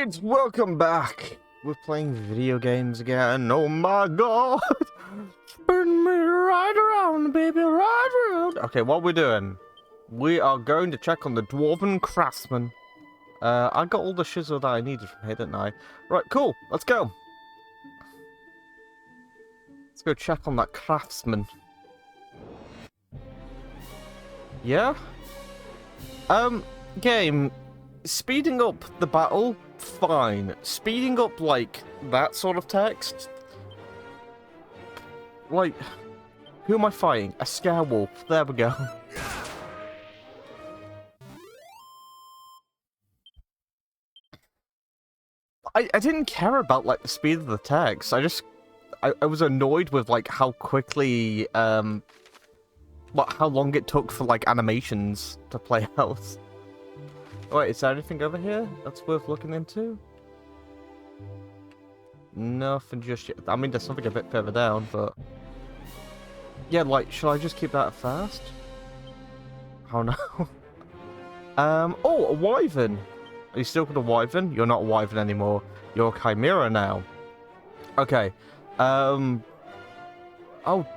Alright, welcome back. We're playing video games again. Oh my god. Spin me right around, baby, right around. Okay, what we're doing? We are going to check on the Dwarven Craftsman. I got all the shizzle that I needed from here, didn't I? Right, cool. Let's go. Let's go check on that craftsman. Yeah? Game. Speeding up the battle, fine. Speeding up, like, that sort of text? Like, who am I fighting? A Scarewolf. There we go. I didn't care about, like, the speed of the text. I was annoyed with, like, how quickly, how long it took for, like, animations to play out. Wait, is there anything over here that's worth looking into? Nothing just yet. I mean, there's something a bit further down, but... Yeah, like, should I just keep that at first? Oh, no. Oh, a wyvern! Are you still called a wyvern? You're not a wyvern anymore. You're a chimera now. Okay. Oh,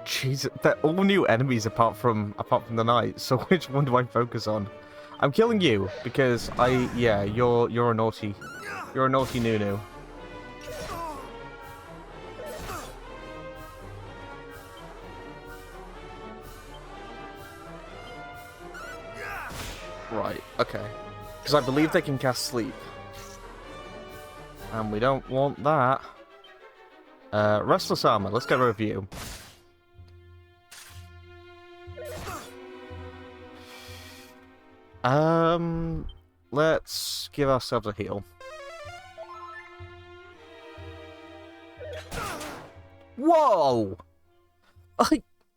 jeez. They're all new enemies apart from the knight, so which one do I focus on? I'm killing you because you're a naughty Nunu. Right, okay. Because I believe they can cast sleep. And we don't want that. Restless armor, let's get a review. Let's give ourselves a heal. Whoa!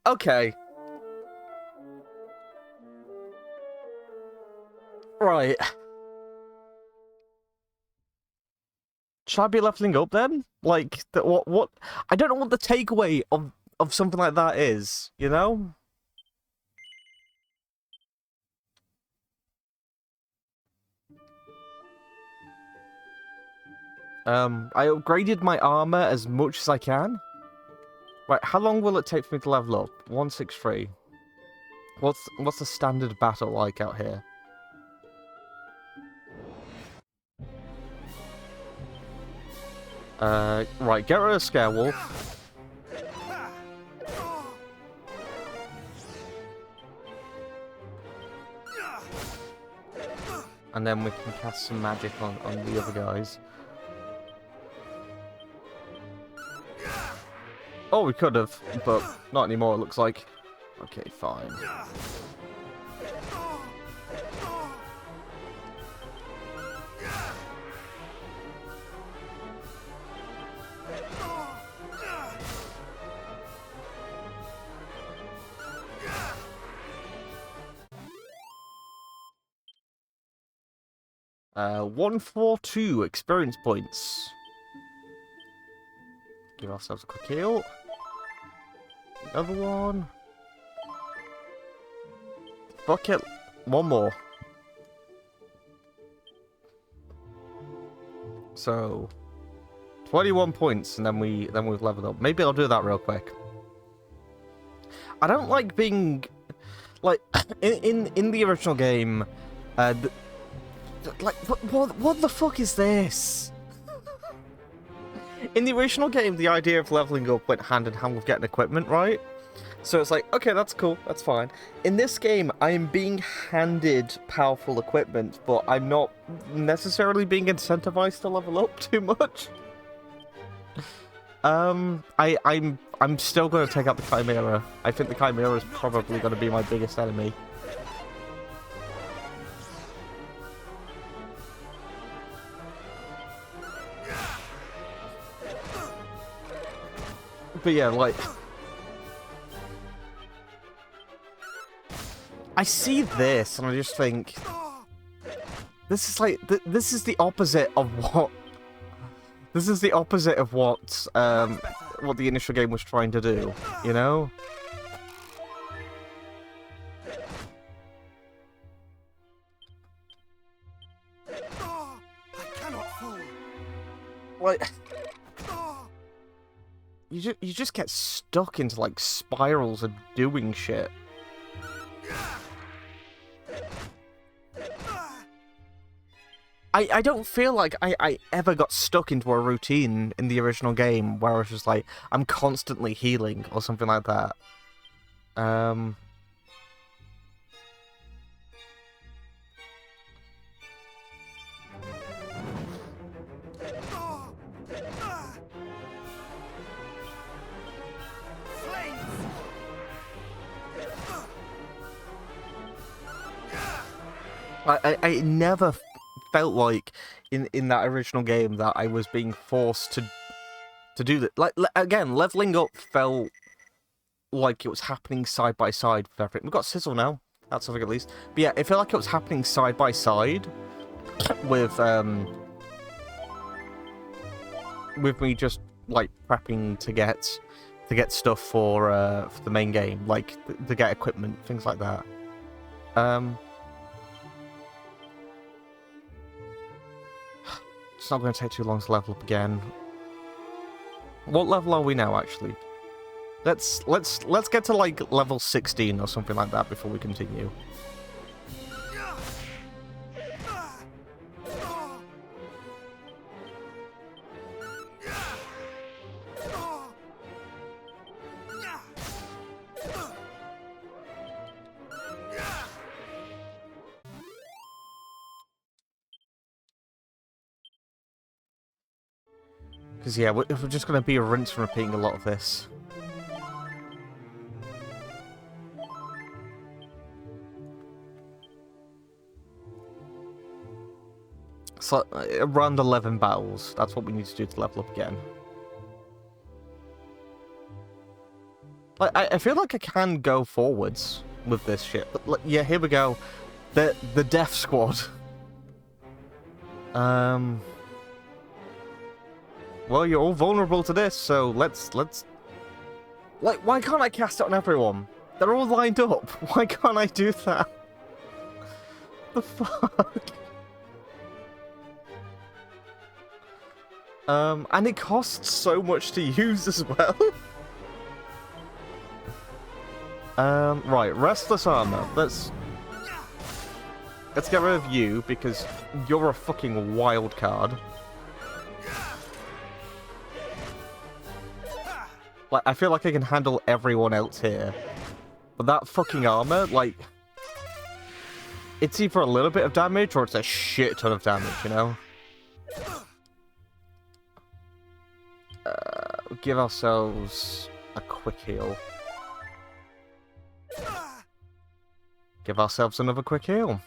Okay. Right. Should I be leveling up then? Like, what? I don't know what the takeaway of something like that is, you know? I upgraded my armor as much as I can. Right, how long will it take for me to level up? 163. What's the standard battle like out here? Right, get rid of Scarewolf. And then we can cast some magic on the other guys. Oh, we could have, but not anymore, it looks like. Okay, fine. Uh, 142 experience points. Give ourselves a quick heal. Another one. Fuck it. One more. So 21 points, and then we've leveled up. Maybe I'll do that real quick. I don't like being like in the original game. Like what the fuck is this? In the original game, the idea of leveling up went hand in hand with getting equipment, right? So it's like, okay, that's cool, that's fine. In this game, I am being handed powerful equipment, but I'm not necessarily being incentivized to level up too much. I'm still going to take out the Chimera. I think the Chimera is probably going to be my biggest enemy. But yeah, like... I see this, and I just think... This is like... This is the opposite of what... This is the opposite of what the initial game was trying to do, you know? I cannot fall. like, you just get stuck into like spirals of doing shit. I don't feel like I ever got stuck into a routine in the original game where I was just like, I'm constantly healing or something like that. I never felt like in that original game that I was being forced to do that. Like again, leveling up felt like it was happening side by side with everything. We've got Sizzle now. That's something at least. But yeah, it felt like it was happening side by side with me just like prepping to get stuff for the main game, like to get equipment, things like that. It's not going to take too long to level up again. What level are we now, actually? Let's get to like level 16 or something like that before we continue. Because yeah, we're just going to be rinse and repeating a lot of this. So, around 11 battles, that's what we need to do to level up again. Like, I feel like I can go forwards with this shit. But, yeah, here we go. The Death Squad. Well, you're all vulnerable to this, so let's... Like, why can't I cast it on everyone? They're all lined up. Why can't I do that? The fuck? And it costs so much to use as well. Right, Restless Armor. Let's get rid of you, because you're a fucking wild card. Like, I feel like I can handle everyone else here. But that fucking armor, like... It's either a little bit of damage, or it's a shit ton of damage, you know? Give ourselves a quick heal. Give ourselves another quick heal.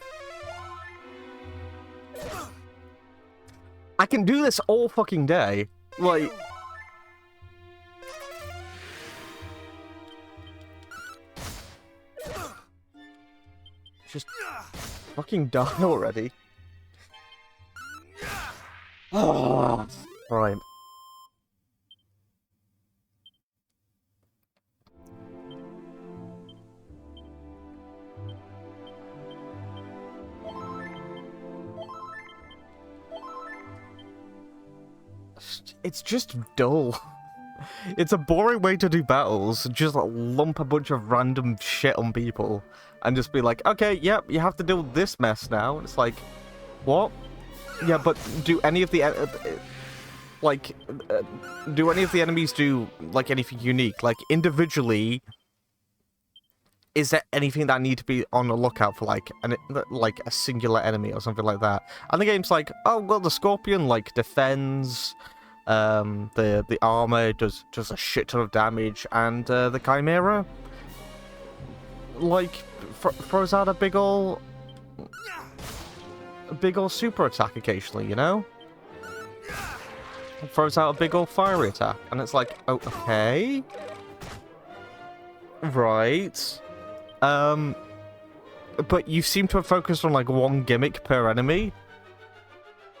I can do this all fucking day. Like... Just fucking die already. Oh, right. It's just dull. It's a boring way to do battles. Just like, lump a bunch of random shit on people and just be like, okay, yep, you have to deal with this mess now. And it's like, what? Yeah, but do any of the do any of the enemies do like anything unique? Like individually, is there anything that I need to be on the lookout for, like a singular enemy or something like that? And the game's like, oh well, the Scorpion like defends. The armor does a shit ton of damage, and the Chimera like throws out a big ol' super attack occasionally, you know? Throws out a big ol' fiery attack, and it's like, oh, okay, right. But you seem to have focused on like one gimmick per enemy.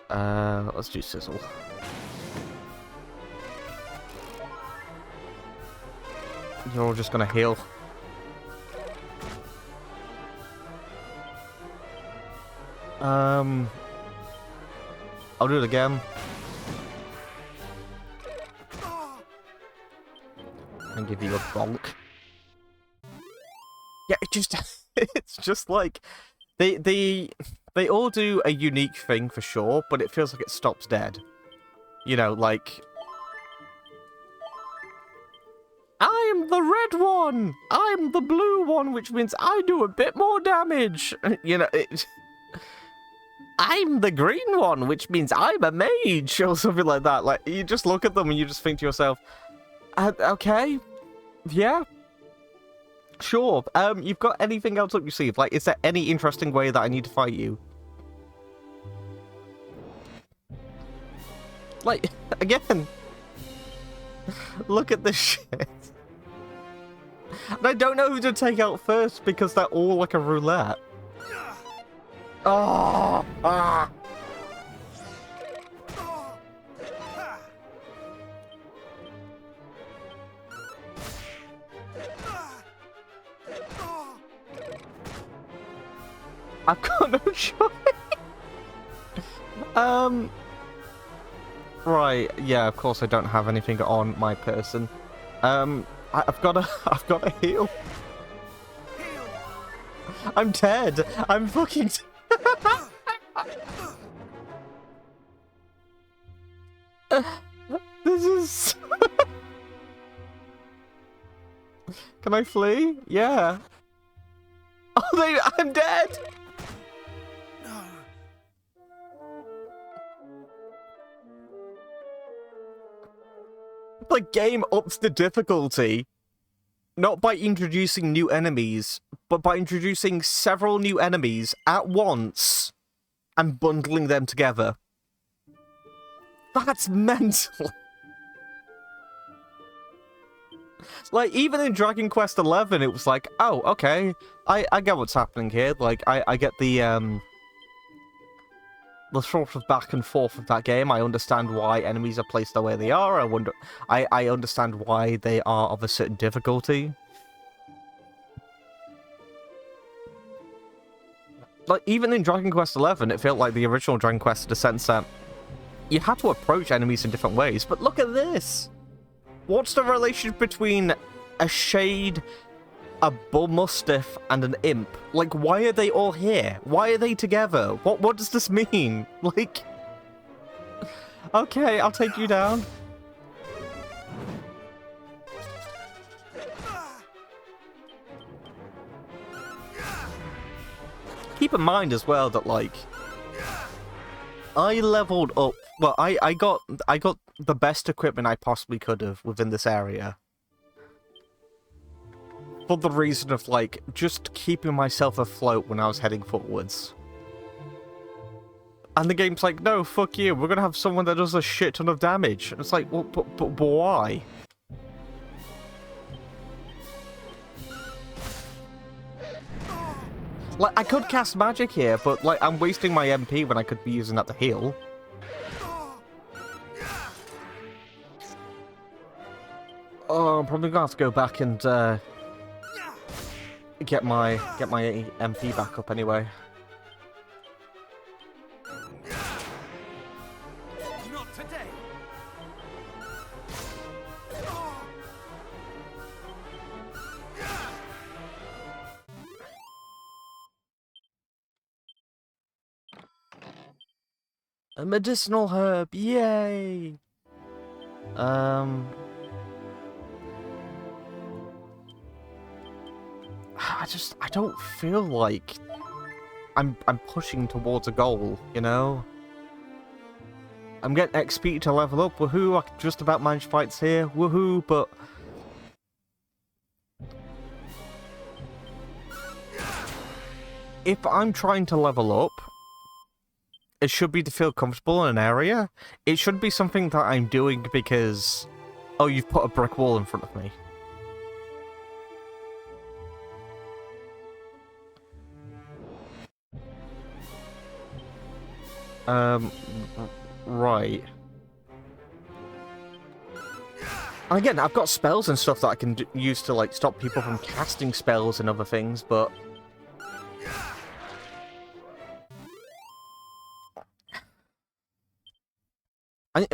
Let's do Sizzle. You're all just gonna heal. I'll do it again. and give you a bonk. Yeah, it just it's just like they all do a unique thing for sure, but it feels like it stops dead. You know, like I'm the red one! I'm the blue one, which means I do a bit more damage! You know, I'm the green one, which means I'm a mage! Or something like that. Like, you just look at them and you just think to yourself, okay, yeah, sure. You've got anything else up your sleeve? Like, is there any interesting way that I need to fight you? Like, again, look at this shit. And I don't know who to take out first because they're all like a roulette. Oh! Ah! I've got no choice. Right, yeah, of course I don't have anything on my person. I've got to heal. I'm dead. I'm fucking This is... Can I flee? Yeah. Oh, I'm dead! The game ups the difficulty, not by introducing new enemies, but by introducing several new enemies at once and bundling them together. That's mental. Like, even in Dragon Quest XI, it was like, oh, okay, I get what's happening here. Like, I get the sort of back and forth of that game. I understand why enemies are placed the way they are. I understand why they are of a certain difficulty. Like, even in Dragon Quest XI, it felt like the original Dragon Quest in the sense that you had to approach enemies in different ways. But look at this! What's the relationship between a shade, a bullmustiff, and an imp? Like, why are they all here? Why are they together? What does this mean? Like... Okay, I'll take you down. Keep in mind as well that, like, I leveled up. Well, I got the best equipment I possibly could have within this area. For the reason of, like, just keeping myself afloat when I was heading forwards. And the game's like, no, fuck you, we're gonna have someone that does a shit ton of damage. And it's like, well, but why? Like, I could cast magic here, but, like, I'm wasting my MP when I could be using that to heal. Oh, I'm probably gonna have to go back and, get my MP back up anyway. Not today. A medicinal herb, yay! I don't feel like I'm pushing towards a goal, you know? I'm getting XP to level up, woohoo, I can just about manage fights here, woohoo, but... If I'm trying to level up, it should be to feel comfortable in an area. It should be something that I'm doing because... Oh, you've put a brick wall in front of me. Right. And again, I've got spells and stuff that I can use to, like, stop people from casting spells and other things, but...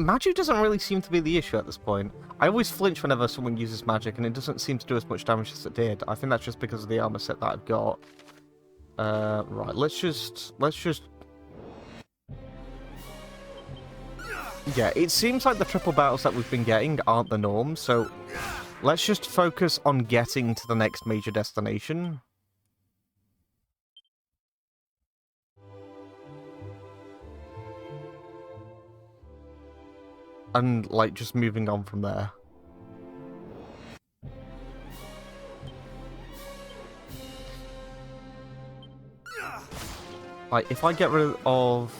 Magic doesn't really seem to be the issue at this point. I always flinch whenever someone uses magic, and it doesn't seem to do as much damage as it did. I think that's just because of the armor set that I've got. Right, let's just... Yeah, it seems like the triple battles that we've been getting aren't the norm, so let's just focus on getting to the next major destination. And, like, just moving on from there. Like, if I get rid of...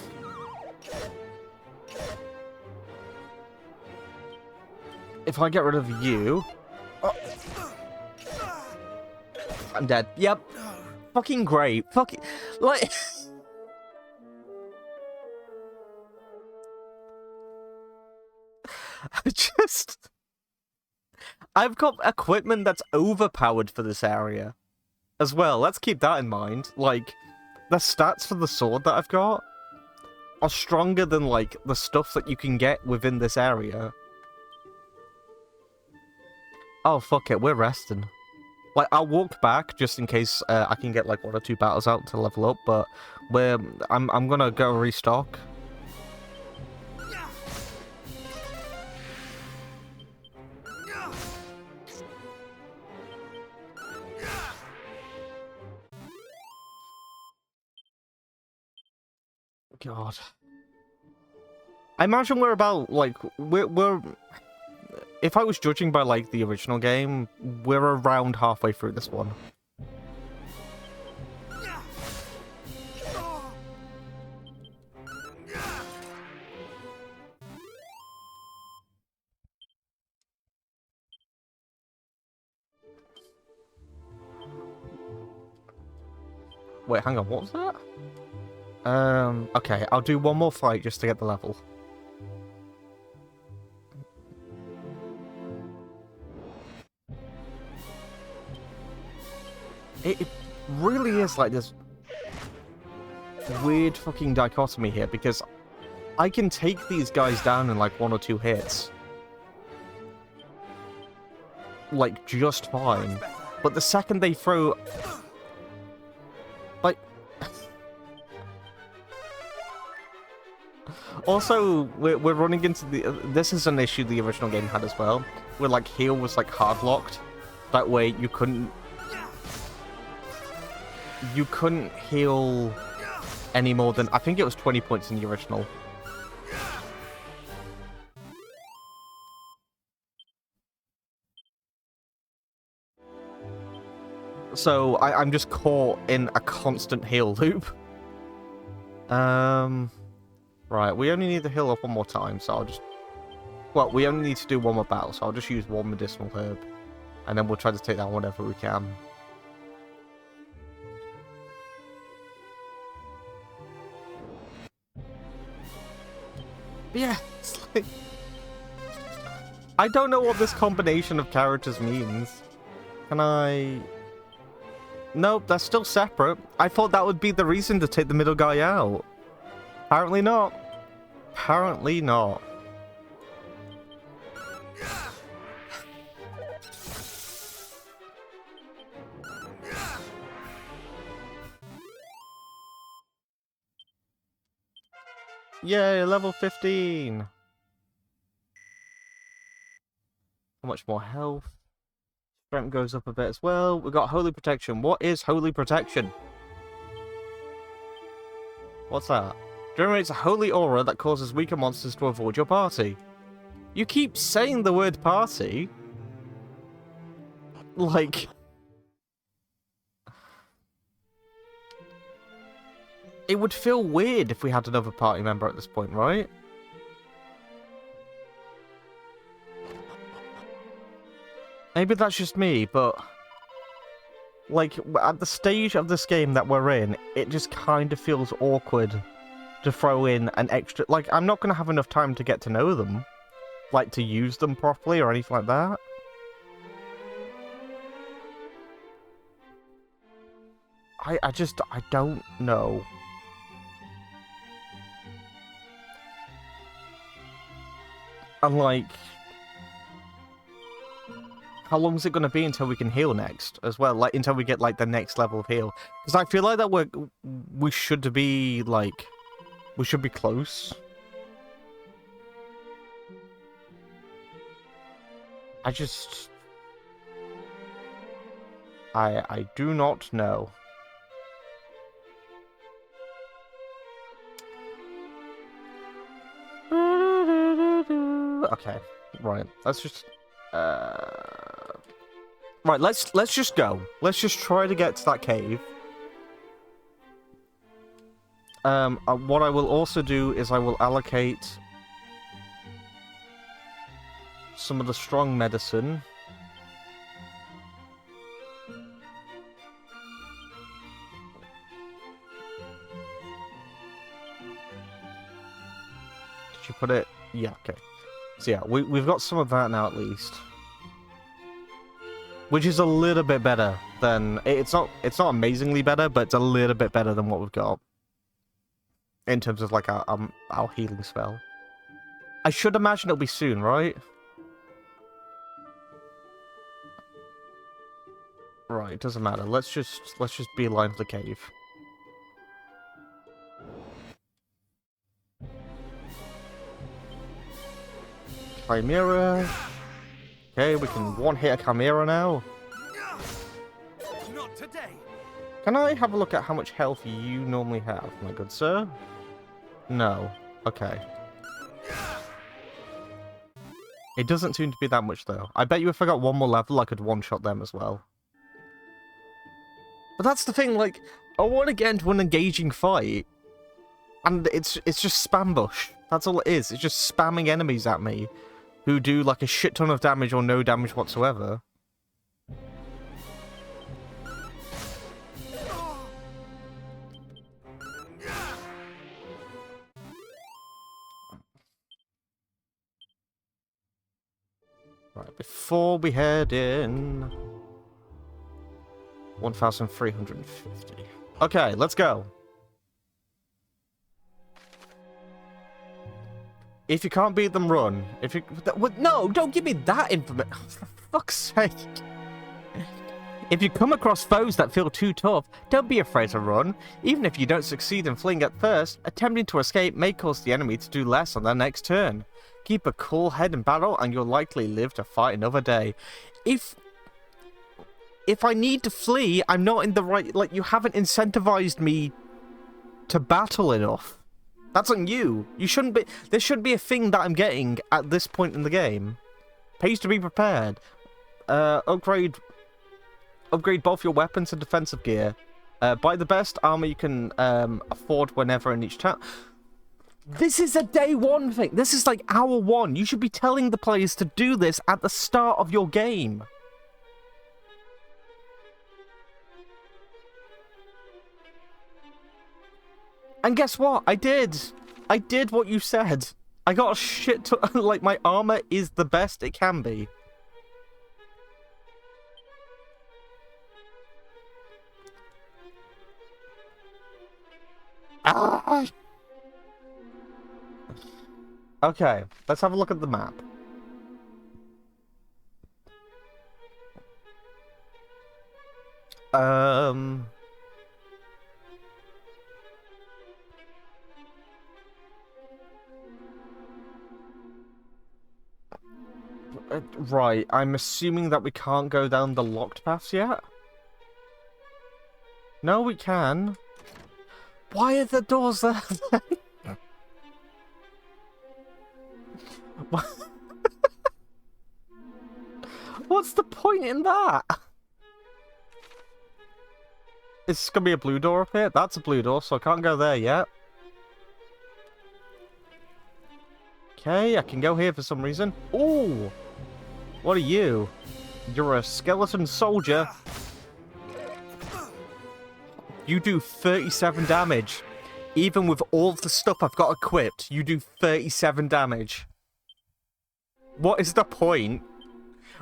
If I get rid of you... Oh. I'm dead. Yep. Fucking great. Fucking... Like... I've got equipment that's overpowered for this area as well. Let's keep that in mind. Like, the stats for the sword that I've got are stronger than, like, the stuff that you can get within this area. Oh, fuck it. We're resting. Like, I'll walk back just in case I can get, like, 1 or 2 battles out to level up, but I'm gonna go restock. God. I imagine we're about, like, we're... If I was judging by, like, the original game, we're around halfway through this one. Wait, hang on, what was that? Okay, I'll do one more fight just to get the level. It really is like this weird fucking dichotomy here, because I can take these guys down in like 1 or 2 hits. Like, just fine. But the second they throw... Like... Also, we're running into the... This is an issue the original game had as well, where like heal was like hard locked. That way you couldn't heal any more than, I think it was 20 points in the original. So I'm just caught in a constant heal loop. Right, we only need to heal up 1 more time, so I'll just... Well, we only need to do 1 more battle, so I'll just use 1 medicinal herb. And then we'll try to take down whatever we can. But yeah, it's like... I don't know what this combination of characters means. Can I... Nope, that's still separate. I thought that would be the reason to take the middle guy out. Apparently not. Apparently not. Yay, level 15. How much more health? Strength goes up a bit as well. We got Holy Protection. What is Holy Protection? What's that? Generates a holy aura that causes weaker monsters to avoid your party. You keep saying the word party. Like... It would feel weird if we had another party member at this point, right? Maybe that's just me, but... Like, at the stage of this game that we're in, it just kind of feels awkward to throw in an extra... Like, I'm not going to have enough time to get to know them. Like, to use them properly or anything like that. I don't know. And, like, how long is it going to be until we can heal next as well? Like, until we get, like, the next level of heal? Because I feel like that we should be, like, we should be close. I do not know. Okay, right. Let's just right, let's just go. Let's just try to get to that cave. What I will also do is I will allocate some of the strong medicine. Did you put it? Yeah, okay. So yeah, we've got some of that now at least. Which is a little bit better than... It's not amazingly better, but it's a little bit better than what we've got. In terms of, like, our healing spell. I should imagine it'll be soon, right? Right, it doesn't matter. Let's just beeline for the cave. Chimera. Okay, we can one-hit a Chimera now. Not today. Can I have a look at how much health you normally have, my good sir? No. Okay. It doesn't seem to be that much, though. I bet you if I got one more level, I could one-shot them as well. But that's the thing, like, I want to get into an engaging fight, and it's just spam bush. That's all it is. It's just spamming enemies at me who do, like, a shit ton of damage or no damage whatsoever. Right, before we head in... 1,350. Okay, let's go. If you can't beat them, run. If you... No, don't give me that information. For fuck's sake. If you come across foes that feel too tough, don't be afraid to run. Even if you don't succeed in fleeing at first, attempting to escape may cause the enemy to do less on their next turn. Keep a cool head in battle and you'll likely live to fight another day. If I need to flee, I'm not in the right... Like, you haven't incentivized me to battle enough. That's on you. You shouldn't be... There shouldn't be a thing that I'm getting at this point in the game. Pays to be prepared. Upgrade both your weapons and defensive gear. Buy the best armor you can afford whenever in each town. This is a day one thing. This is like hour one. You should be telling the players to do this at the start of your game. And guess what? I did. I did what you said. I got a shit ton... Like, my armor is the best it can be. Ah! Okay, let's have a look at the map. Right, I'm assuming that we can't go down the locked paths yet? No, we can. Why are the doors there? What's the point in that? Is this gonna be a blue door up here? That's a blue door, so I can't go there yet. Okay, I can go here for some reason. Ooh! What are you? You're a skeleton soldier. You do 37 damage. Even with all of the stuff I've got equipped, you do 37 damage. What is the point?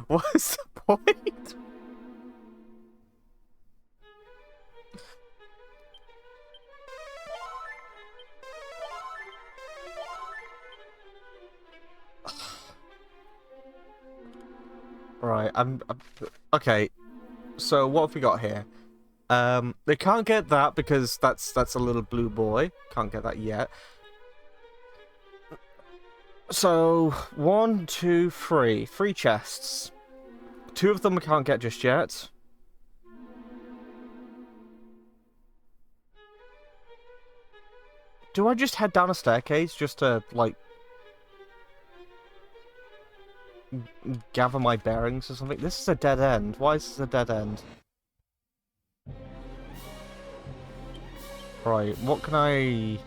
What is the point? Right, okay. So what have we got here? They can't get that because that's a little blue boy. Can't get that yet. So 1, 2, 3, 3 chests. 2 of them we can't get just yet. Do I just head down a staircase just to, like, gather my bearings or something? This is a dead end. Why is this a dead end? Right, what can I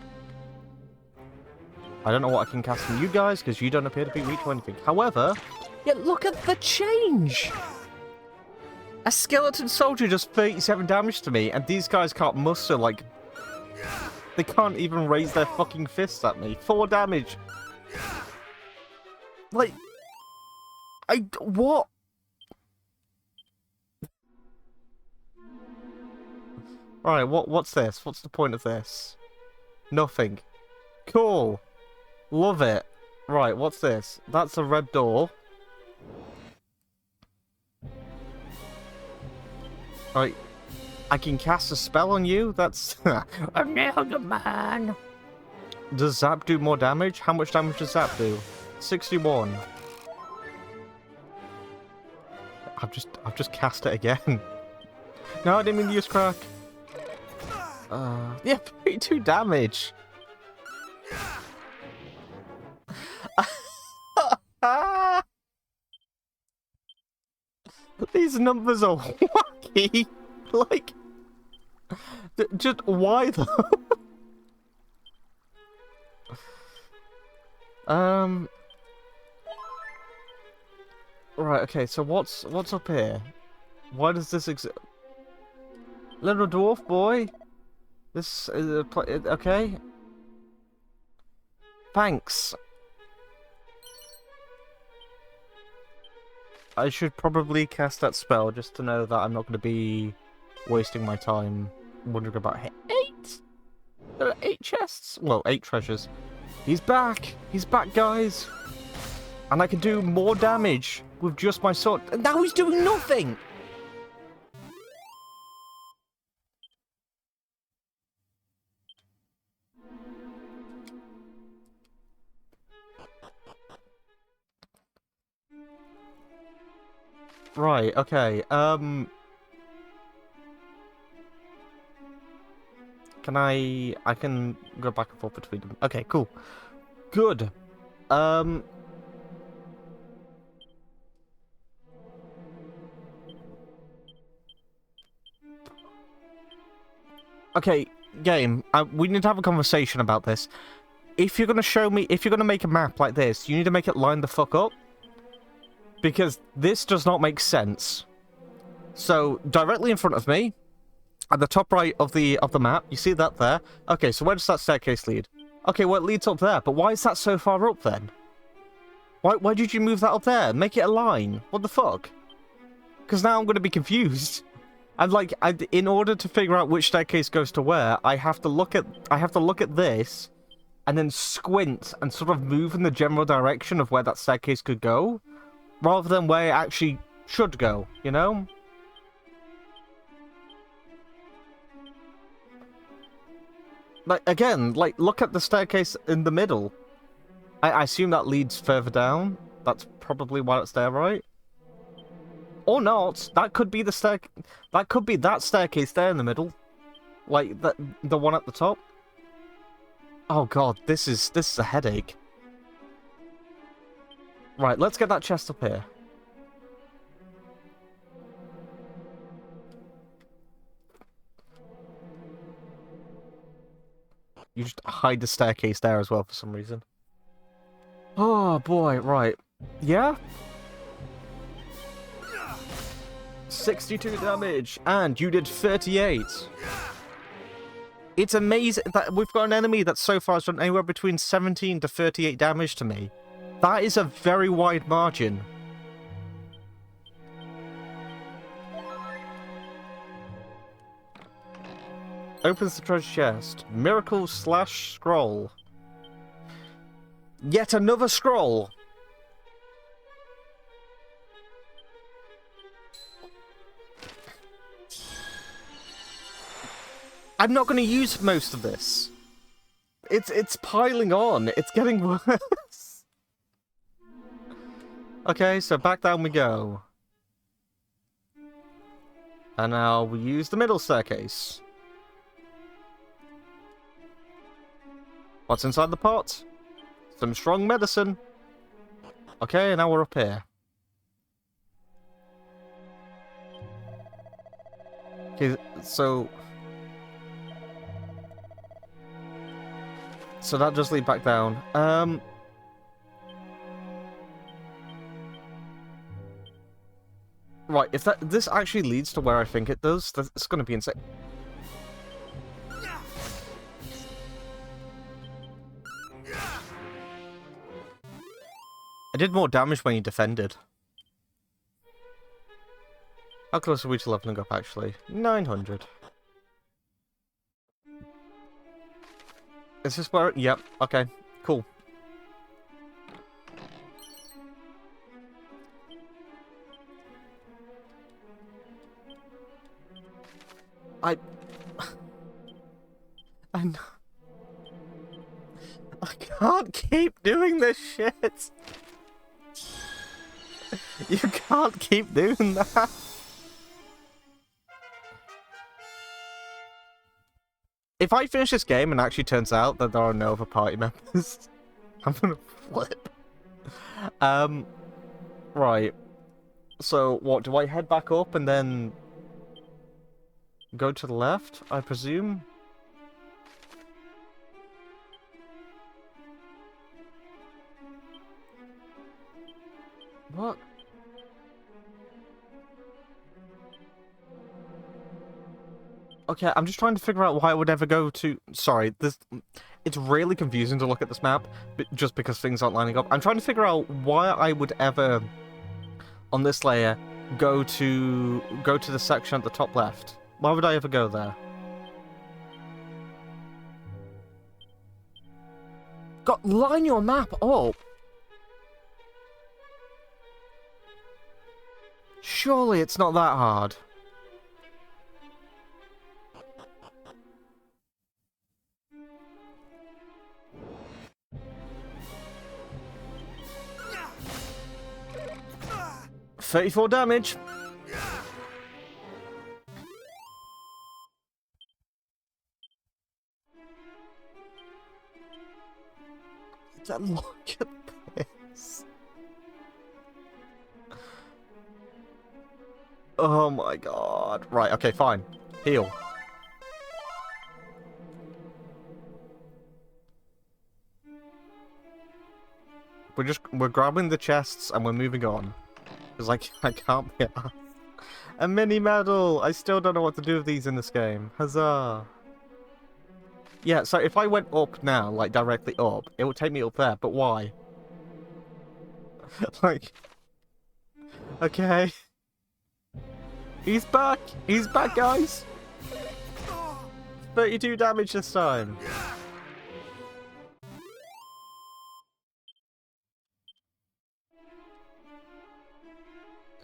don't know what I can cast from you guys, because you don't appear to be weak to anything. However, yeah, look at the change! A skeleton soldier does 37 damage to me, and these guys can't muster, like... They can't even raise their fucking fists at me. 4 damage! Like... What? Alright, what's this? What's the point of this? Nothing. Cool. Love it. Right, what's this? That's a red door. Alright. I can cast a spell on you? That's... a Mega Man! Does Zap do more damage? How much damage does Zap do? 61. I've just cast it again. No, I didn't mean to use crack. Yeah, 32 damage. These numbers are wacky. Like, just why though? Right. Okay. So what's up here? Why does this exist? Little dwarf boy. This is okay. Thanks. I should probably cast that spell just to know that I'm not going to be wasting my time wondering about 8. There are 8 chests. Well, 8 treasures. He's back. He's back, guys. And I can do more damage with just my sword. And now he's doing nothing. Right, okay, can I can go back and forth between them. Okay, cool. Good. Okay, game, we need to have a conversation about this. If you're gonna show me, if you're gonna make a map like this, you need to make it line the fuck up. Because this does not make sense. So, directly in front of me, at the top right of the map, you see that there? Okay, so where does that staircase lead? Okay, well, it leads up there, but why is that so far up then? Why did you move that up there? Make it a line. What the fuck? Because now I'm going to be confused. And like, in order to figure out which staircase goes to where, I have to look at this, and then squint and sort of move in the general direction of where that staircase could go. Rather than where it actually should go, you know? Like, again, like, look at the staircase in the middle. I assume that leads further down. That's probably why it's there, right? Or not. That could be the that could be that staircase there in the middle. Like, the one at the top. Oh god, this is a headache. Right, let's get that chest up here. You just hide the staircase there as well for some reason. Oh boy, right. Yeah? 62 damage, and you did 38. It's amazing that we've got an enemy that so far has done anywhere between 17 to 38 damage to me. That is a very wide margin. Opens the treasure chest. Miracle / scroll. Yet another scroll. I'm not going to use most of this. It's piling on. It's getting worse. Okay, so back down we go. And now we use the middle staircase. What's inside the pot? Some strong medicine. Okay, now we're up here. Okay, so that does lead back down. Right, if this actually leads to where I think it does, it's going to be insane. I did more damage when he defended. How close are we to leveling up, actually? 900. Is this where... Yep, okay, cool. I can't keep doing this shit! You can't keep doing that! If I finish this game and it actually turns out that there are no other party members, I'm gonna flip. Right. So, what, do I head back up and then go to the left, I presume? What? Okay, I'm just trying to figure out why I would ever go to... Sorry, it's really confusing to look at this map, just because things aren't lining up. I'm trying to figure out why I would ever, on this layer, go to the section at the top left. Why would I ever go there? Line your map up! Surely it's not that hard. $34 damage. Look at this. Oh my god. Right, okay, fine. Heal. We're grabbing the chests and we're moving on. Because I can't be asked. A mini medal! I still don't know what to do with these in this game. Huzzah! Yeah, so if I went up now, like directly up, it would take me up there, but why? Like... Okay. He's back! He's back, guys! 32 damage this time.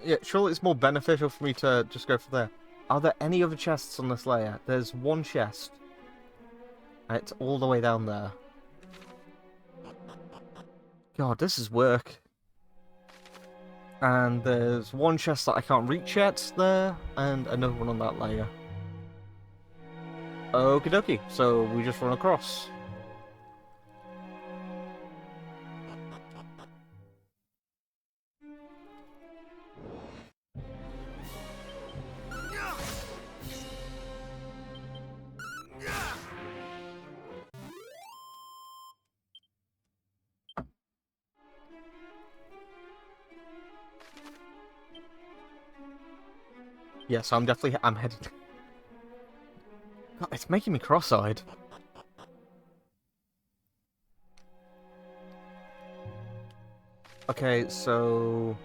Yeah, surely it's more beneficial for me to just go for there. Are there any other chests on this layer? There's one chest. And it's all the way down there. God, this is work. And there's one chest that I can't reach yet there, and another one on that layer. Okie dokie, so we just run across. Yeah, so I'm heading... God, it's making me cross-eyed. Okay, so...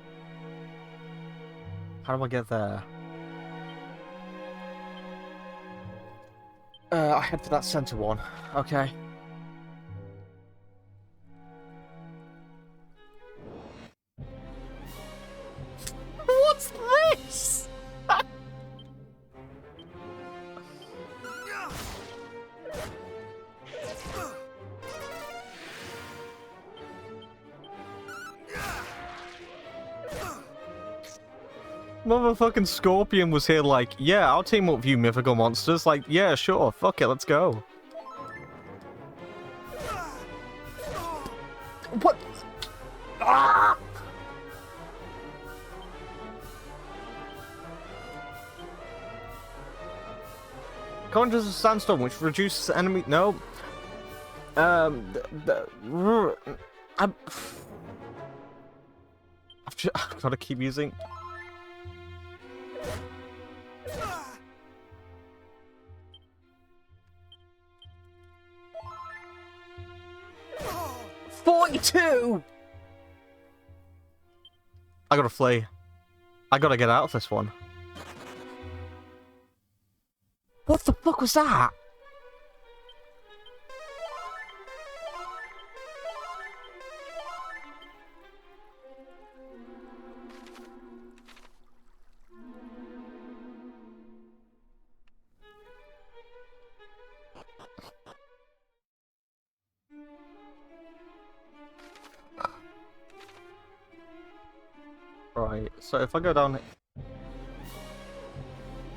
How do I get there? I head for that center one. Okay. What's this? Motherfucking Scorpion was here like, yeah, I'll team up with you mythical monsters. Like, yeah, sure, fuck it, let's go. What? Ah! Conjures a sandstorm, which reduces the enemy. No. I've got to keep using. $42. I gotta flee. I gotta get out of this one. What the fuck was that? Right, so if I go down...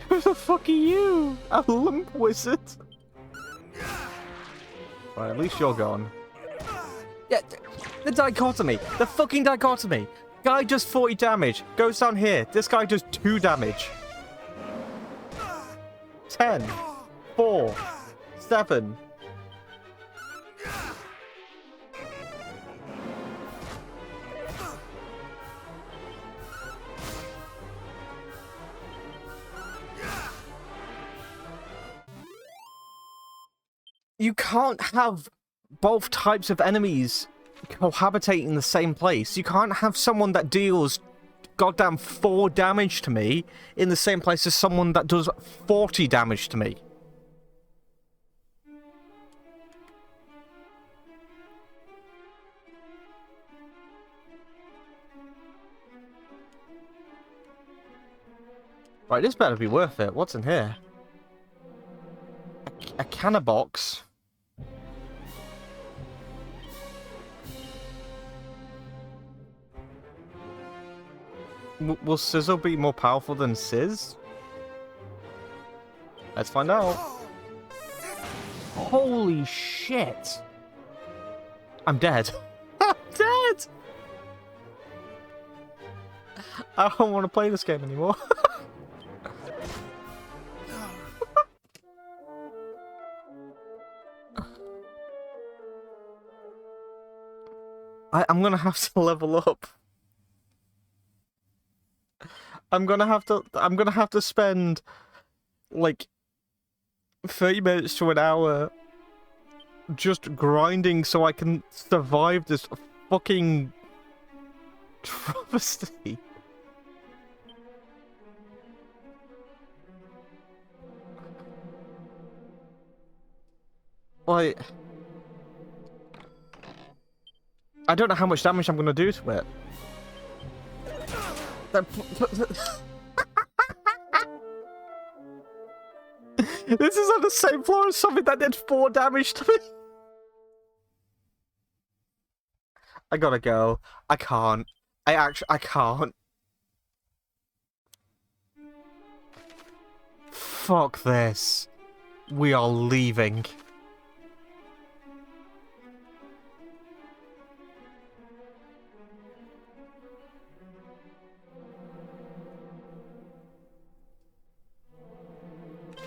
Who the fuck are you? A lump wizard? Right, at least you're gone. Yeah, the dichotomy! The fucking dichotomy! Guy does 40 damage, goes down here. This guy does 2 damage. 10, 4, 7... You can't have both types of enemies cohabitating in the same place. You can't have someone that deals goddamn 4 damage to me in the same place as someone that does 40 damage to me. Right, this better be worth it. What's in here? A canna box. Will Sizzle be more powerful than Sizz? Let's find out. Holy shit! I'm dead. I'm dead! I don't want to play this game anymore. I'm gonna have to level up. I'm gonna have to spend like 30 minutes to an hour just grinding so I can survive this fucking travesty. Like, I don't know how much damage I'm gonna do to it. This is on the same floor as something that did 4 damage to me. I gotta go. I can't. I can't. Fuck this. We are leaving.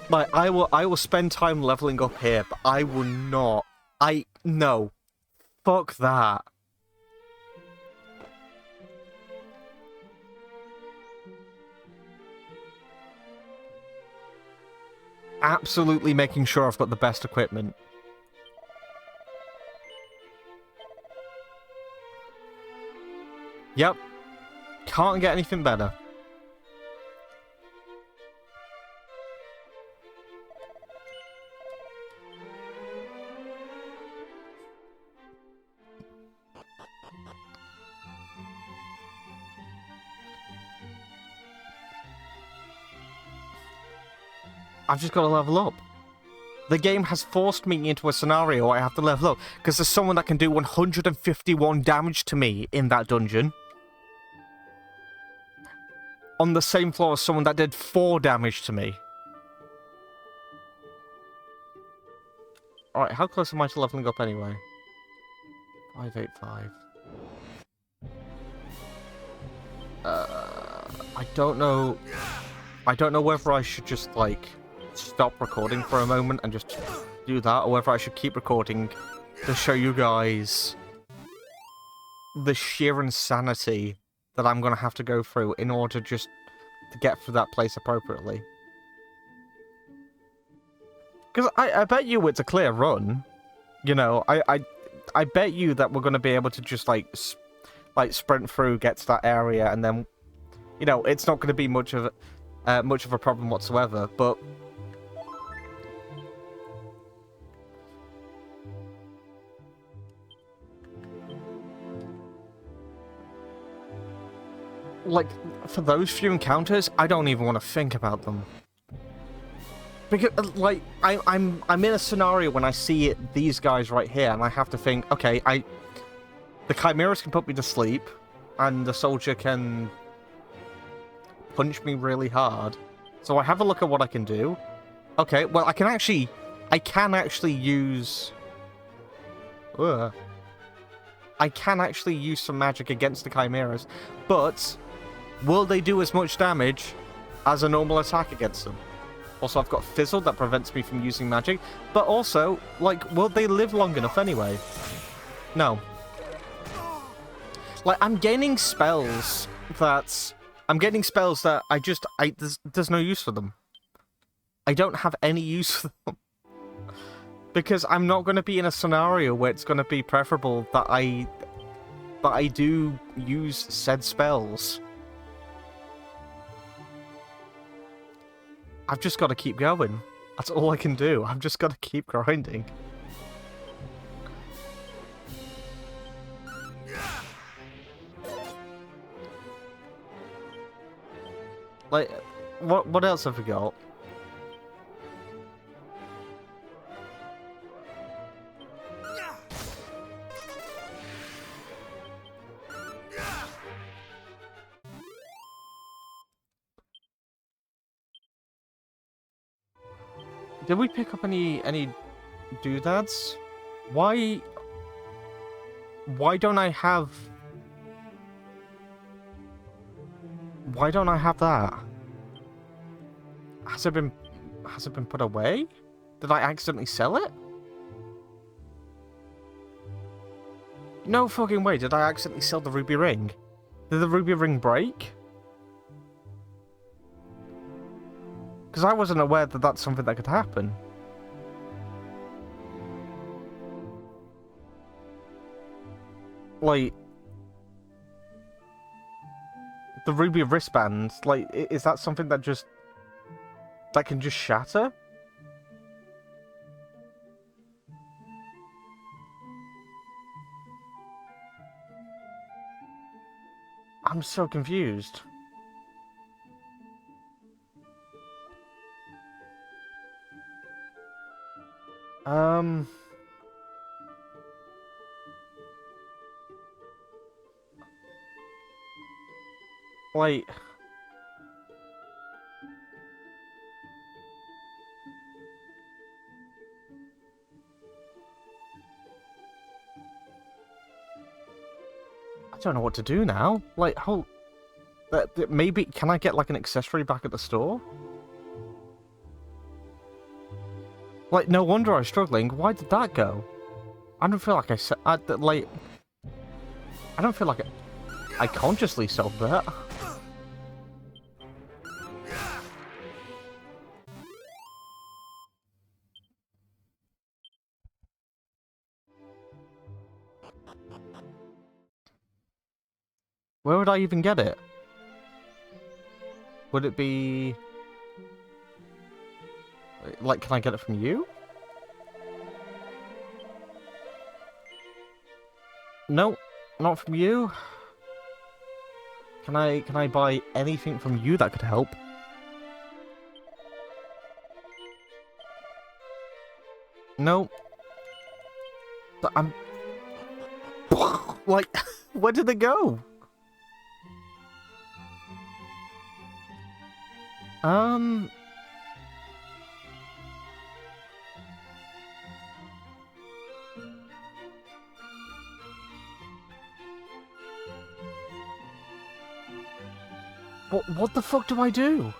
Like, I will spend time leveling up here, but I will not. No. Fuck that. Absolutely making sure I've got the best equipment. Yep. Can't get anything better. I've just got to level up. The game has forced me into a scenario where I have to level up, because there's someone that can do 151 damage to me in that dungeon. on the same floor as someone that did 4 damage to me. Alright, how close am I to leveling up anyway? 585. I don't know. I don't know whether I should just, like, stop recording for a moment and just do that, or whether I should keep recording to show you guys the sheer insanity that I'm gonna have to go through in order just to get through that place appropriately. Because I bet you it's a clear run. You know, I bet you that we're gonna be able to just, like sprint through, get to that area, and then, you know, it's not gonna be much of a problem whatsoever, but like, for those few encounters, I don't even want to think about them. Because, like, I'm in a scenario when I see these guys right here, and I have to think, okay, the chimeras can put me to sleep, and the soldier can punch me really hard. So I have a look at what I can do. Okay, well, I can actually use... I can actually use some magic against the chimeras, but will they do as much damage as a normal attack against them? Also, I've got Fizzle that prevents me from using magic, but also, like, will they live long enough anyway? No. Like, I'm gaining spells that there's no use for them. I don't have any use for them. Because I'm not going to be in a scenario where it's going to be preferable that I do use said spells. I've just got to keep going. That's all I can do. I've just got to keep grinding. Like, what else have we got? Did we pick up any doodads? Why don't I have... Why don't I have that? Has it been put away? Did I accidentally sell it? No fucking way, did I accidentally sell the ruby ring? Did the ruby ring break? Because I wasn't aware that that's something that could happen. Like, the ruby wristband, like, is that something that can just shatter? I'm so confused. Like... I don't know what to do now. Like, maybe... Can I get, like, an accessory back at the store? Like, no wonder I was struggling. Why did that go? I don't feel like I said... I don't feel like I consciously sold that. Where would I even get it? Would it be... Like, can I get it from you? No, not from you. Can I buy anything from you that could help? No. But I'm... Like, where did they go? Um... What the fuck do I do?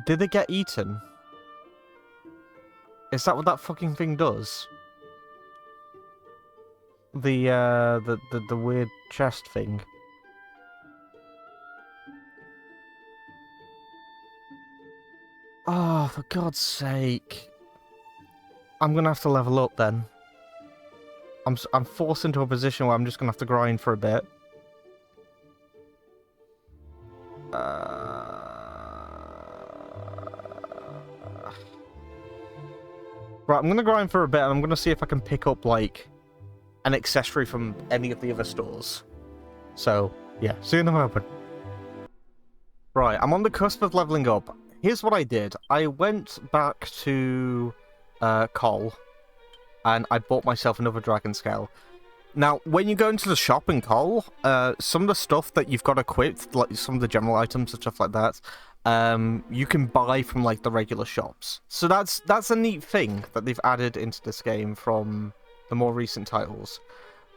Did it get eaten? Is that what that fucking thing does? The weird chest thing. Oh, for God's sake. I'm gonna have to level up then. I'm forced into a position where I'm just gonna have to grind for a bit. Right, I'm gonna grind for a bit and I'm gonna see if I can pick up, like, an accessory from any of the other stores. So, yeah, see you in a moment. Right, I'm on the cusp of leveling up. Here's what I did. I went back to Col, and I bought myself another dragon scale. Now, when you go into the shop in Col, some of the stuff that you've got equipped, like some of the general items and stuff like that, you can buy from, like, the regular shops. So that's a neat thing that they've added into this game from the more recent titles.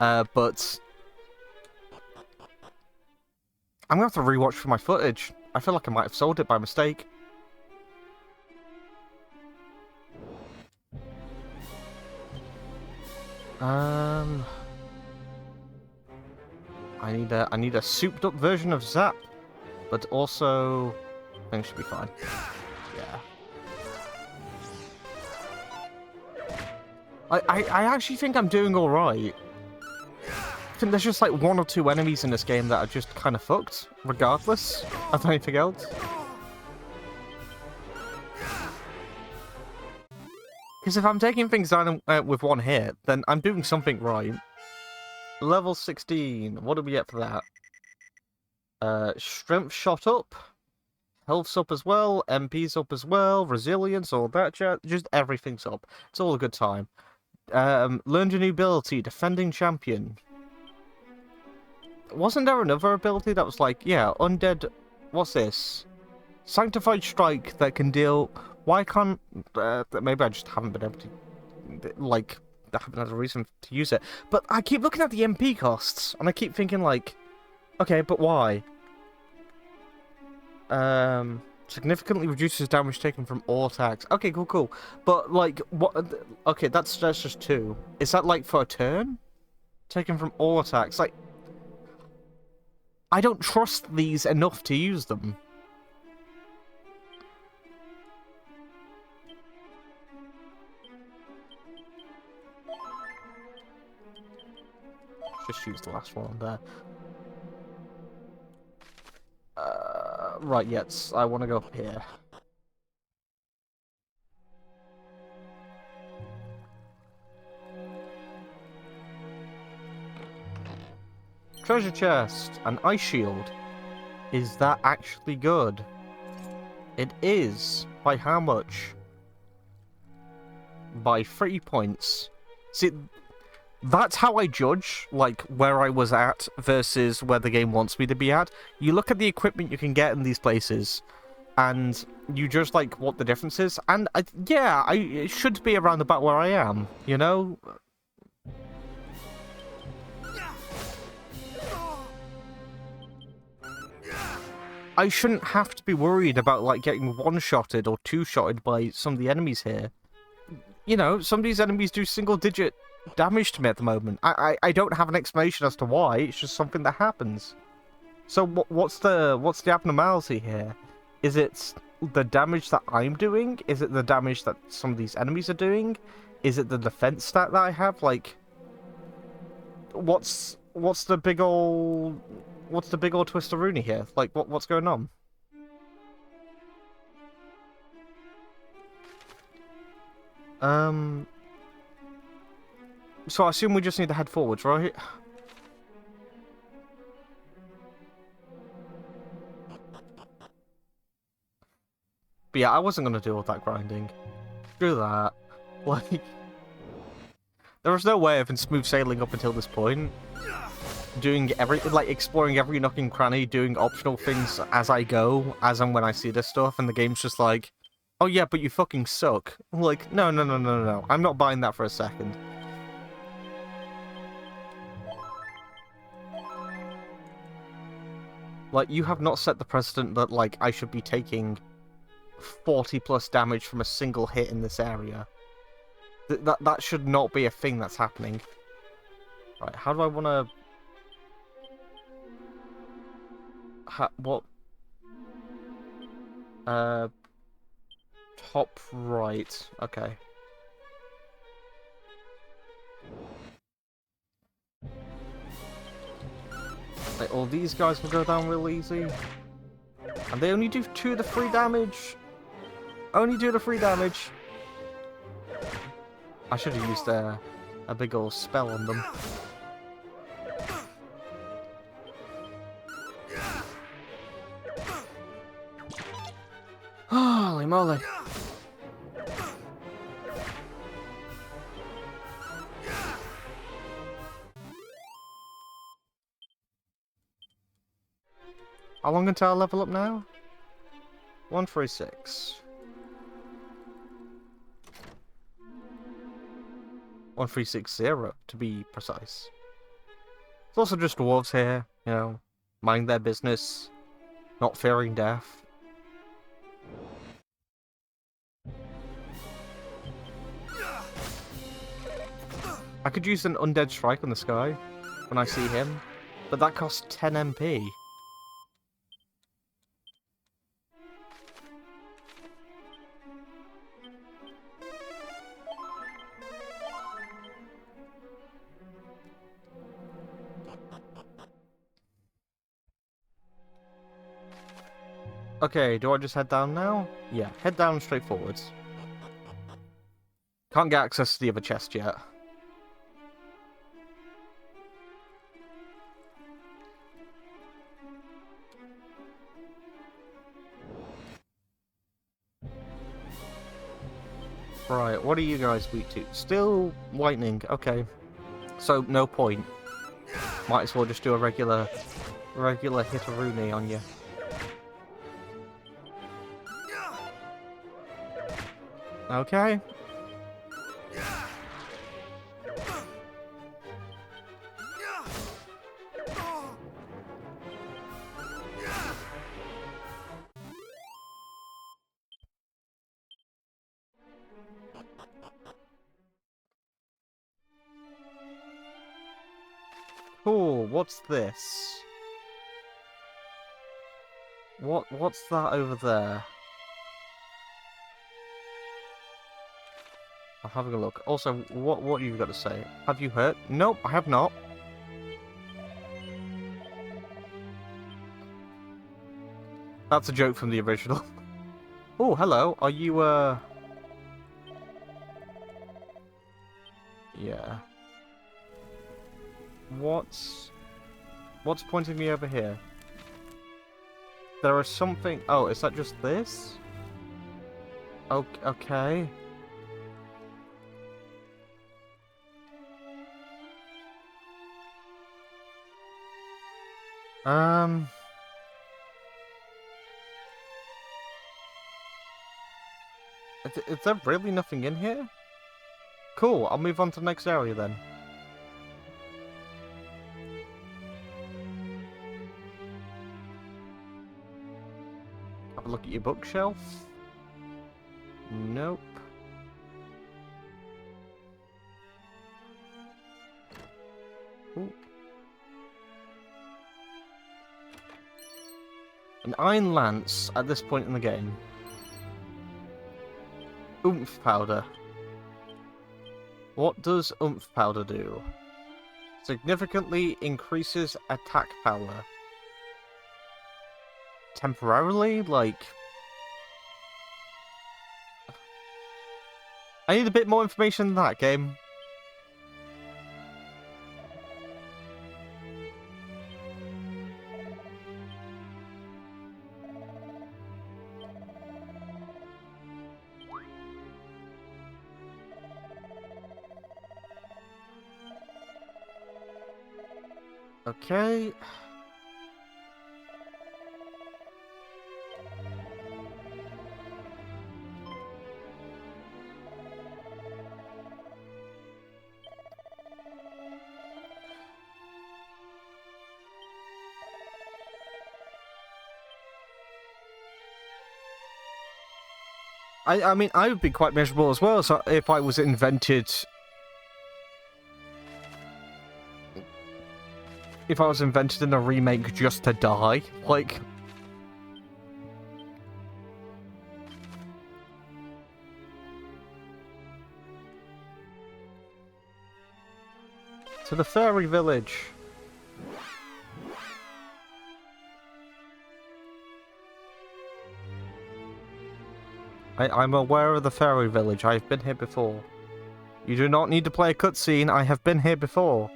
But I'm gonna have to rewatch for my footage. I feel like I might have sold it by mistake. I need a souped up version of Zap, but also things should be fine. Yeah. I actually think I'm doing all right. I think there's just like one or two enemies in this game that are just kind of fucked, regardless of anything else. Because if I'm taking things down with one hit, then I'm doing something right. Level 16. What do we get for that? Strength shot up. Health's up as well. MP's up as well. Resilience, all that chat. Just everything's up. It's all a good time. Learned a new ability. Defending champion. Wasn't there another ability that was like, yeah, undead... What's this? Sanctified strike that can deal... Why can't... maybe I just haven't been able to... Like... I haven't had a reason to use it. But I keep looking at the MP costs, and I keep thinking, like, okay, but why? Significantly reduces damage taken from all attacks. Okay, cool. But, like, what... Okay, that's just 2. Is that, like, for a turn? Taken from all attacks? Like, I don't trust these enough to use them. Just use the last one there. Right, yes, I want to go up here. Treasure chest, an ice shield. Is that actually good? It is. By how much? By 3 points. See, that's how I judge, like, where I was at versus where the game wants me to be at. You look at the equipment you can get in these places, and you judge, like, what the difference is. And, it should be around about where I am, you know? I shouldn't have to be worried about, like, getting one-shotted or two-shotted by some of the enemies here. You know, some of these enemies do single-digit damage to me at the moment. I don't have an explanation as to why. It's just something that happens. So what's the abnormality here? Is it the damage that I'm doing? Is it the damage that some of these enemies are doing? Is it the defense stat that I have? Like, what's the big ol' twisteroonie here? Like, what's going on? So I assume we just need to head forwards, right? But yeah, I wasn't going to do all that grinding. Screw that. Like, There was no way of smooth sailing up until this point. Doing exploring every nook and cranny, doing optional things as I go, as and when I see this stuff, and the game's just like, oh yeah, but you fucking suck. I'm like, no, no, no, no, no, I'm not buying that for a second. Like, you have not set the precedent that, like, I should be taking 40 plus damage from a single hit in this area. That should not be a thing that's happening. Right, how do I want to... what? Top right. Okay. Like, all these guys will go down real easy. And they only do 2 of the 3 damage. Only 2 of the 3 damage. I should have used a big old spell on them. Holy moly. How long until I level up now? 136. 1360 to be precise. It's also just dwarves here, you know, minding their business, not fearing death. I could use an undead strike on this guy when I see him, but that costs 10 MP. Okay, do I just head down now? Yeah, head down straight forwards. Can't get access to the other chest yet. Right, what are you guys weak to? Still lightning, okay. So, no point. Might as well just do a regular hit-a-rooney on you. Okay. Cool, what's this? What's that over there? I'm having a look. Also, what you've got to say? Have you heard? Nope, I have not. That's a joke from the original. Oh, hello. Are you yeah. What's pointing me over here? There is something... Oh, is that just this? Okay. Is there really nothing in here? Cool, I'll move on to the next area then. Have a look at your bookshelf. Nope. Ooh. An iron lance at this point in the game. Oomph powder. What does oomph powder do? Significantly increases attack power. Temporarily? Like... I need a bit more information than that, game. Okay. I mean, I would be quite miserable as well so if I was invented. If I was invented in a remake just to die, like. To the fairy village. I'm aware of the fairy village. I've been here before. You do not need to play a cutscene. I have been here before.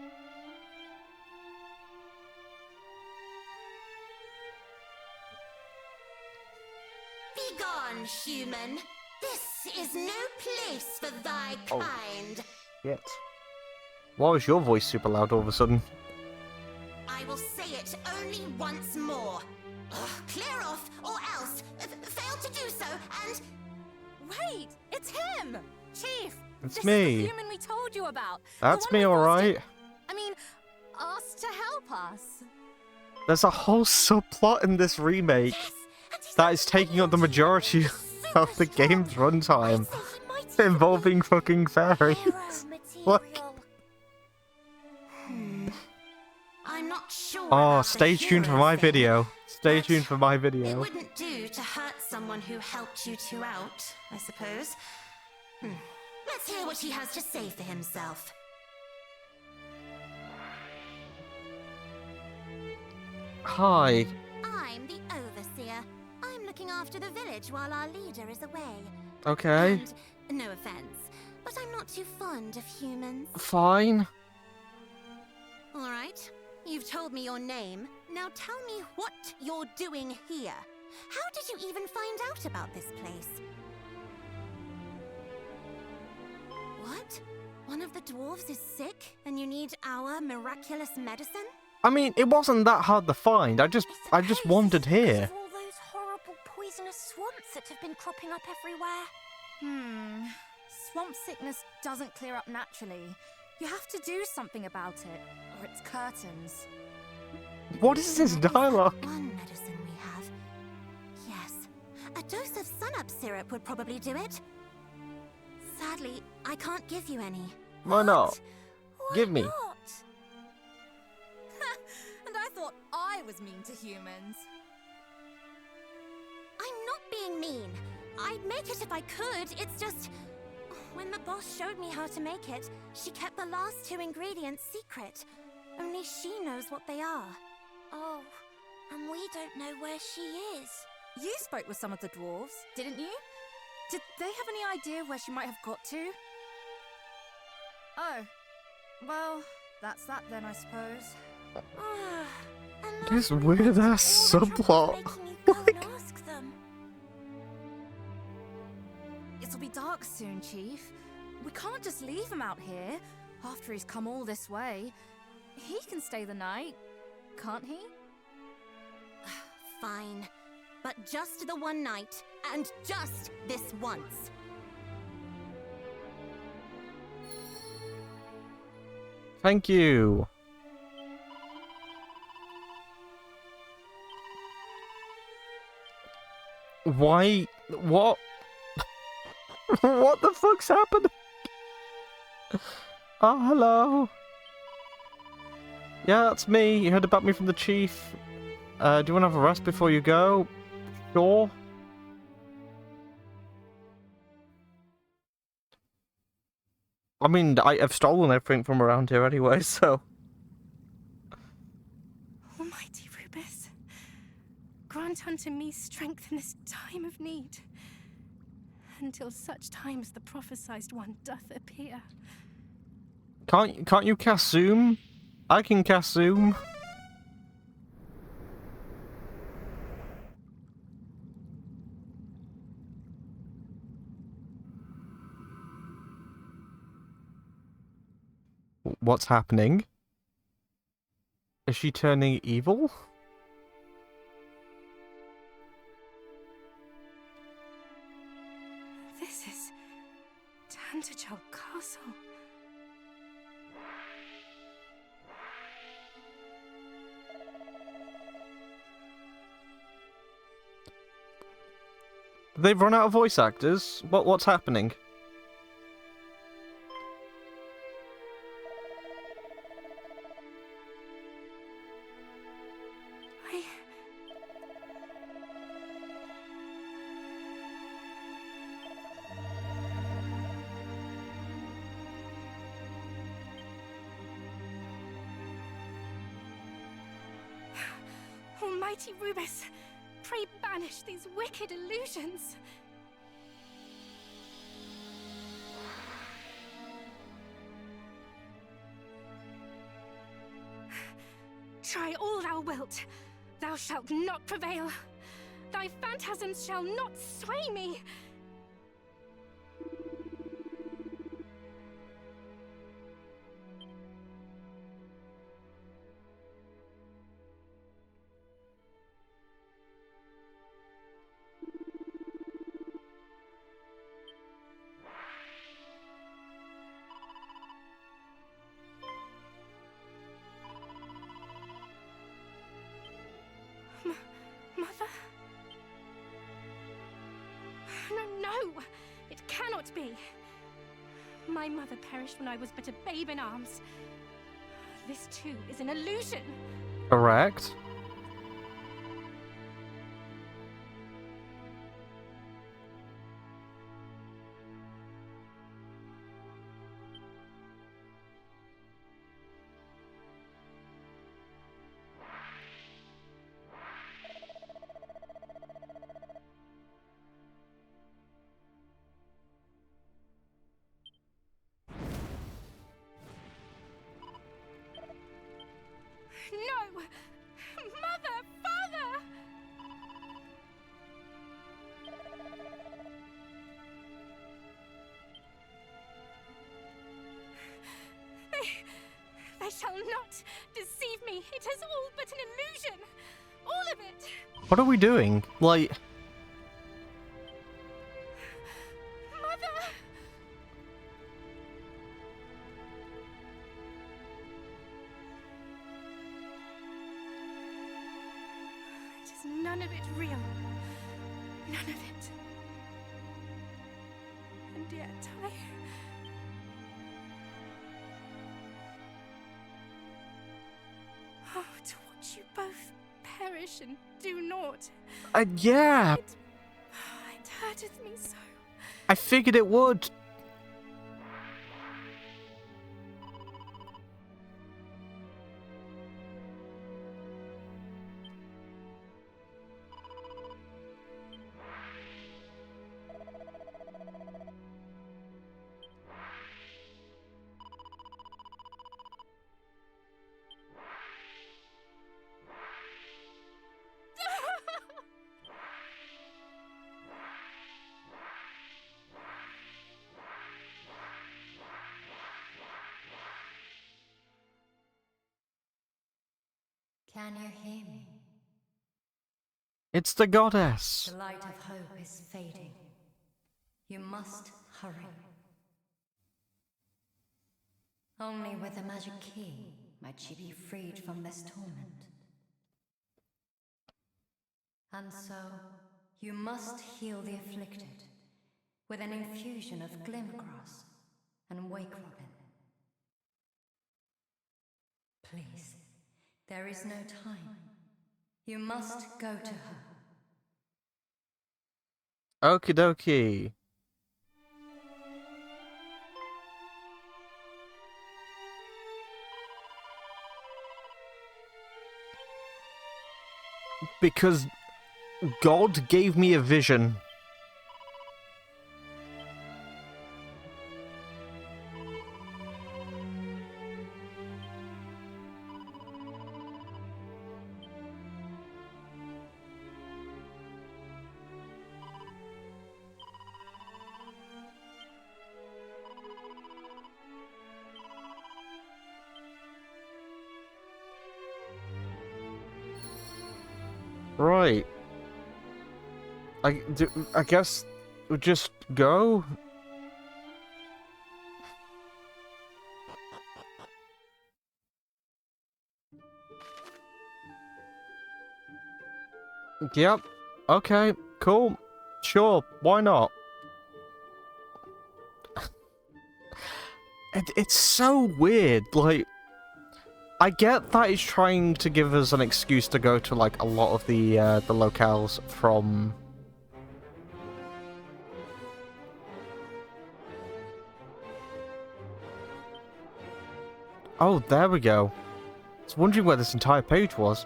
Begone, human. This is no place for thy kind. Shit. Why was your voice super loud all of a sudden? I will say it only once more. Clear off, or else. Fail to do so, and... Wait! It's him! Chief! It's this me. Is the human we told you about. That's me, alright. I mean, asked to help us. There's a whole subplot in this remake that is taking up the majority of the game's runtime, involving fucking fairies. Like... I'm not sure. Oh, stay tuned for my video. Stay tuned for my video. It wouldn't do to hurt someone who helped you two out, I suppose. Let's hear what he has to say for himself. Hi. I'm the Overseer. I'm looking after the village while our leader is away. Okay. And, no offense, but I'm not too fond of humans. Fine. Alright, you've told me your name. Now tell me what you're doing here. How did you even find out about this place? What? One of the dwarves is sick, and you need our miraculous medicine? I mean, it wasn't that hard to find. I just wandered here. All those horrible poisonous swamps that have been cropping up everywhere. Swamp sickness doesn't clear up naturally. You have to do something about it, or it's curtains. What is this dialogue? One medicine we have. Yes. A dose of sun-up syrup would probably do it. Sadly, I can't give you any. Why not? Why Give me. not? And I thought I was mean to humans. I'm not being mean. I'd make it if I could. It's just... When the boss showed me how to make it, she kept the last two ingredients secret. Only she knows what they are. Oh, and we don't know where she is. You spoke with some of the dwarves, didn't you? Did they have any idea where she might have got to? Oh, well, that's that then, I suppose. This weird ass subplot. It'll be dark soon, Chief. We can't just leave him out here after he's come all this way. He can stay the night, can't he? Fine. But just the one night, and just this once. Thank you. Why? What? What the fuck's happening? Oh, hello. Yeah, that's me. You heard about me from the chief. Do you want to have a rest before you go? Sure. I mean, I have stolen everything from around here anyway, so... Almighty Rubus, grant unto me strength in this time of need, until such time as the prophesied one doth appear. Can't you cast Zoom? I can cast Zoom. What's happening? Is she turning evil? This is Tantagel Castle. They've run out of voice actors? What's happening? Almighty Rubus, pray banish these wicked illusions. Try all thou wilt, thou shalt not prevail. Thy phantasms shall not sway me. Mother? No! It cannot be! My mother perished when I was but a babe in arms. This too is an illusion! Correct. No! Mother! Father! They shall not deceive me. It is all but an illusion. All of it. What are we doing? Like... Mother! It is none of it real. None of it. And yet Oh, to watch you both perish and do naught. yeah! It hurteth me so. I figured it would. Can you hear me? It's the goddess. The light of hope is fading. You must hurry. Only with a magic key might she be freed from this torment. And so, you must heal the afflicted with an infusion of glimgrass and wake robin. Please, there is no time. You must go to her. Okie dokie. Because God gave me a vision. Right. I guess we'll just go. Yep. Okay. Cool. Sure. Why not? It's so weird. Like, I get that it's trying to give us an excuse to go to like a lot of the locales from. Oh, there we go. I was wondering where this entire page was.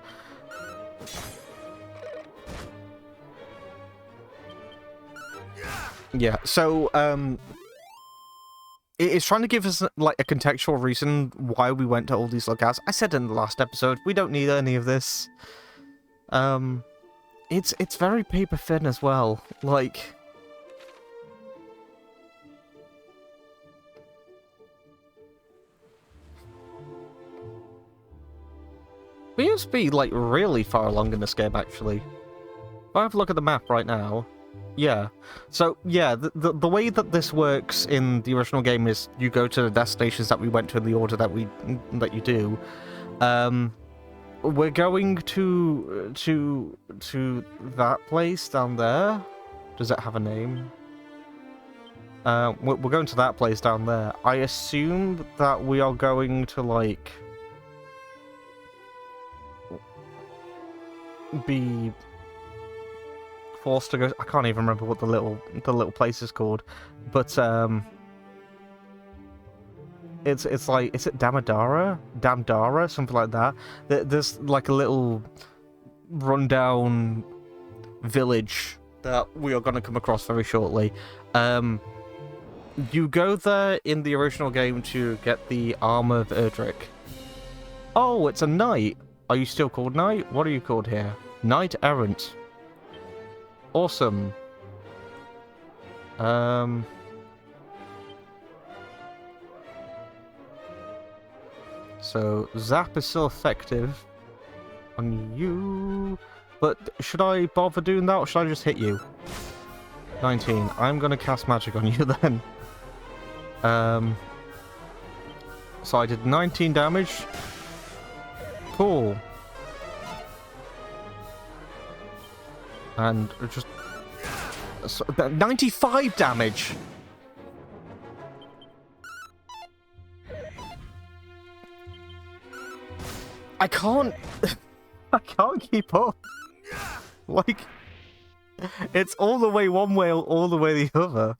Yeah, so, it's trying to give us, like, a contextual reason why we went to all these locales. I said in the last episode, we don't need any of this. It's very paper thin as well. Like... We used to be, like, really far along in this game, actually. If I have a look at the map right now... Yeah. So, yeah, the way that this works in the original game is you go to the destinations that we went to in the order that you do. We're going to that place down there. Does it have a name? We're going to that place down there. I assume that we are going to, like... be... forced to go. I can't even remember what the little place is called, but it's like, is it Damdara, something like that. There's like a little rundown village that we are going to come across very shortly. You go there in the original game to get the armor of Erdrick. Oh, it's a knight. Are you still called knight? What are you called here? Knight errant. Awesome. So, Zap is still effective on you, but should I bother doing that, or should I just hit you? 19. I'm gonna cast magic on you then. So I did 19 damage. Cool. And just... 95 damage! I can't... I can't keep up. Like... It's all the way one way or all the way the other.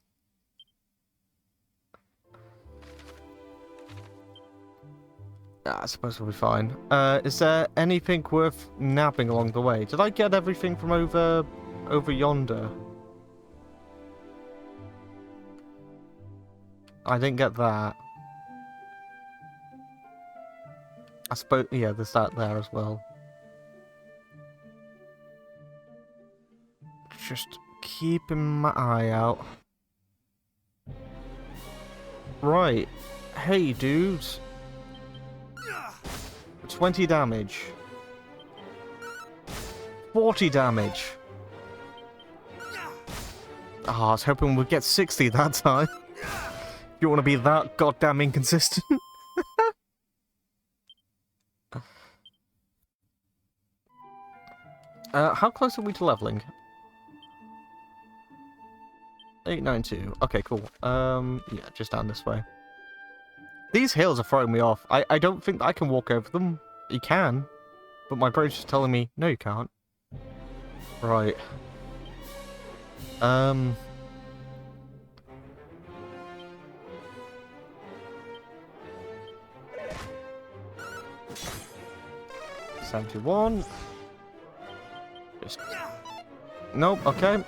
I suppose we'll be fine. Is there anything worth nabbing along the way? Did I get everything from over yonder? I didn't get that. I suppose, yeah, there's that there as well. Just keeping my eye out. Right. Hey, dudes. 20 damage. 40 damage. Ah, I was hoping we'd get 60 that time. You want to be that goddamn inconsistent? How close are we to leveling? 892. Okay, cool. Yeah, just down this way. These hills are throwing me off. I don't think I can walk over them. You can. But my brain's just telling me, no you can't. Right. $71. Just... Nope, okay.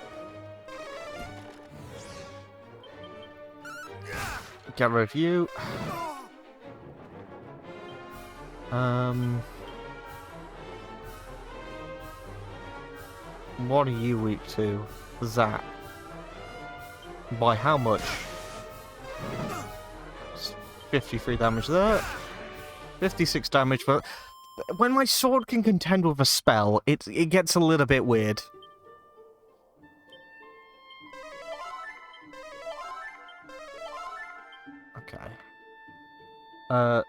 Get rid of you. What are you weak to? Zap. By how much? 53 damage there. 56 damage, but when my sword can contend with a spell, it gets a little bit weird. Okay.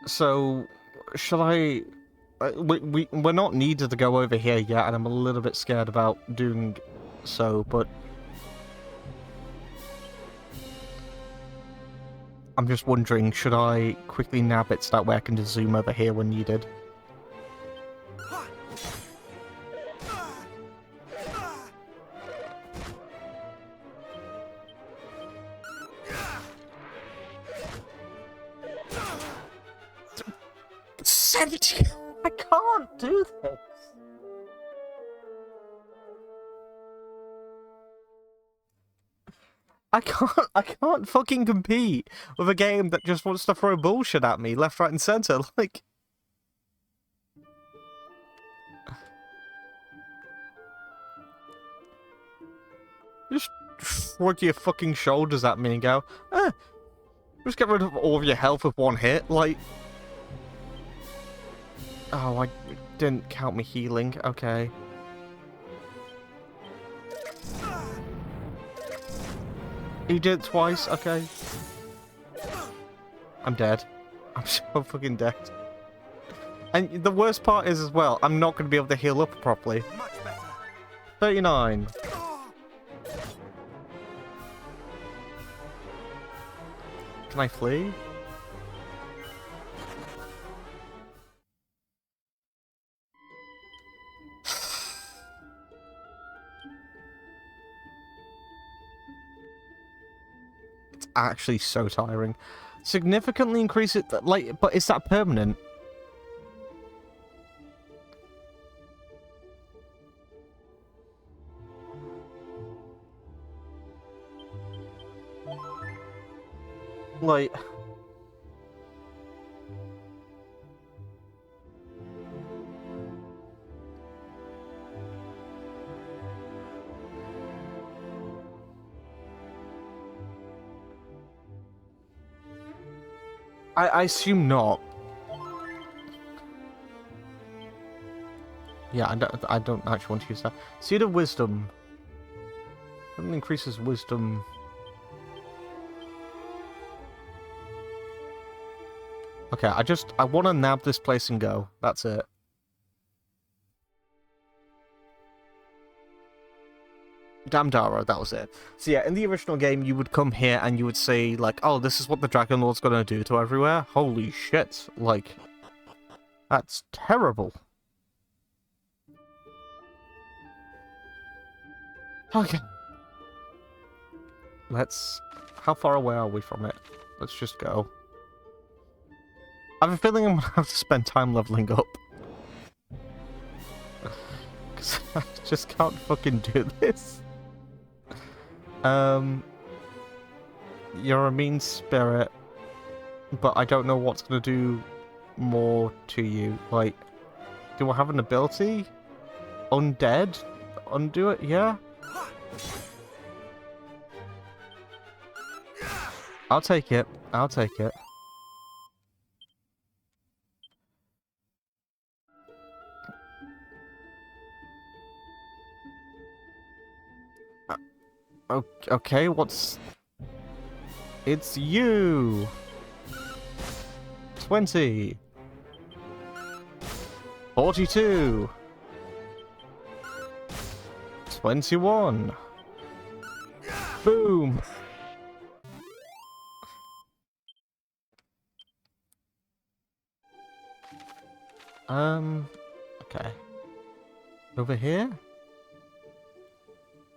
So, shall I... we're not needed to go over here yet, and I'm a little bit scared about doing so, but... I'm just wondering, should I quickly nab it so that way I can just zoom over here when needed? I can't do this. I can't fucking compete with a game that just wants to throw bullshit at me left, right, and center. Like, just shrug your fucking shoulders at me and go, just get rid of all of your health with one hit. Like, oh, I didn't count me healing. Okay. You did it twice, okay. I'm dead. I'm so fucking dead. And the worst part is as well, I'm not going to be able to heal up properly. 39. Can I flee? Actually so tiring. Significantly increase it, like, but is that permanent? Like, I assume not. Yeah, I don't actually want to use that. Seed of Wisdom. It increases wisdom. Okay, I want to nab this place and go. That's it. Damdara, that was it. So yeah, in the original game, you would come here and you would say, like, oh, this is what the Dragon Lord's gonna do to everywhere. Holy shit. Like, that's terrible. Okay. How far away are we from it? Let's just go. I have a feeling I'm gonna have to spend time leveling up. Because I just can't fucking do this. You're a mean spirit, but I don't know what's gonna do more to you. Like, do I have an ability? Undead? Undo it? Yeah? I'll take it. I'll take it. Okay, what's... It's you! 20! 42! 21! Boom! Okay. Over here?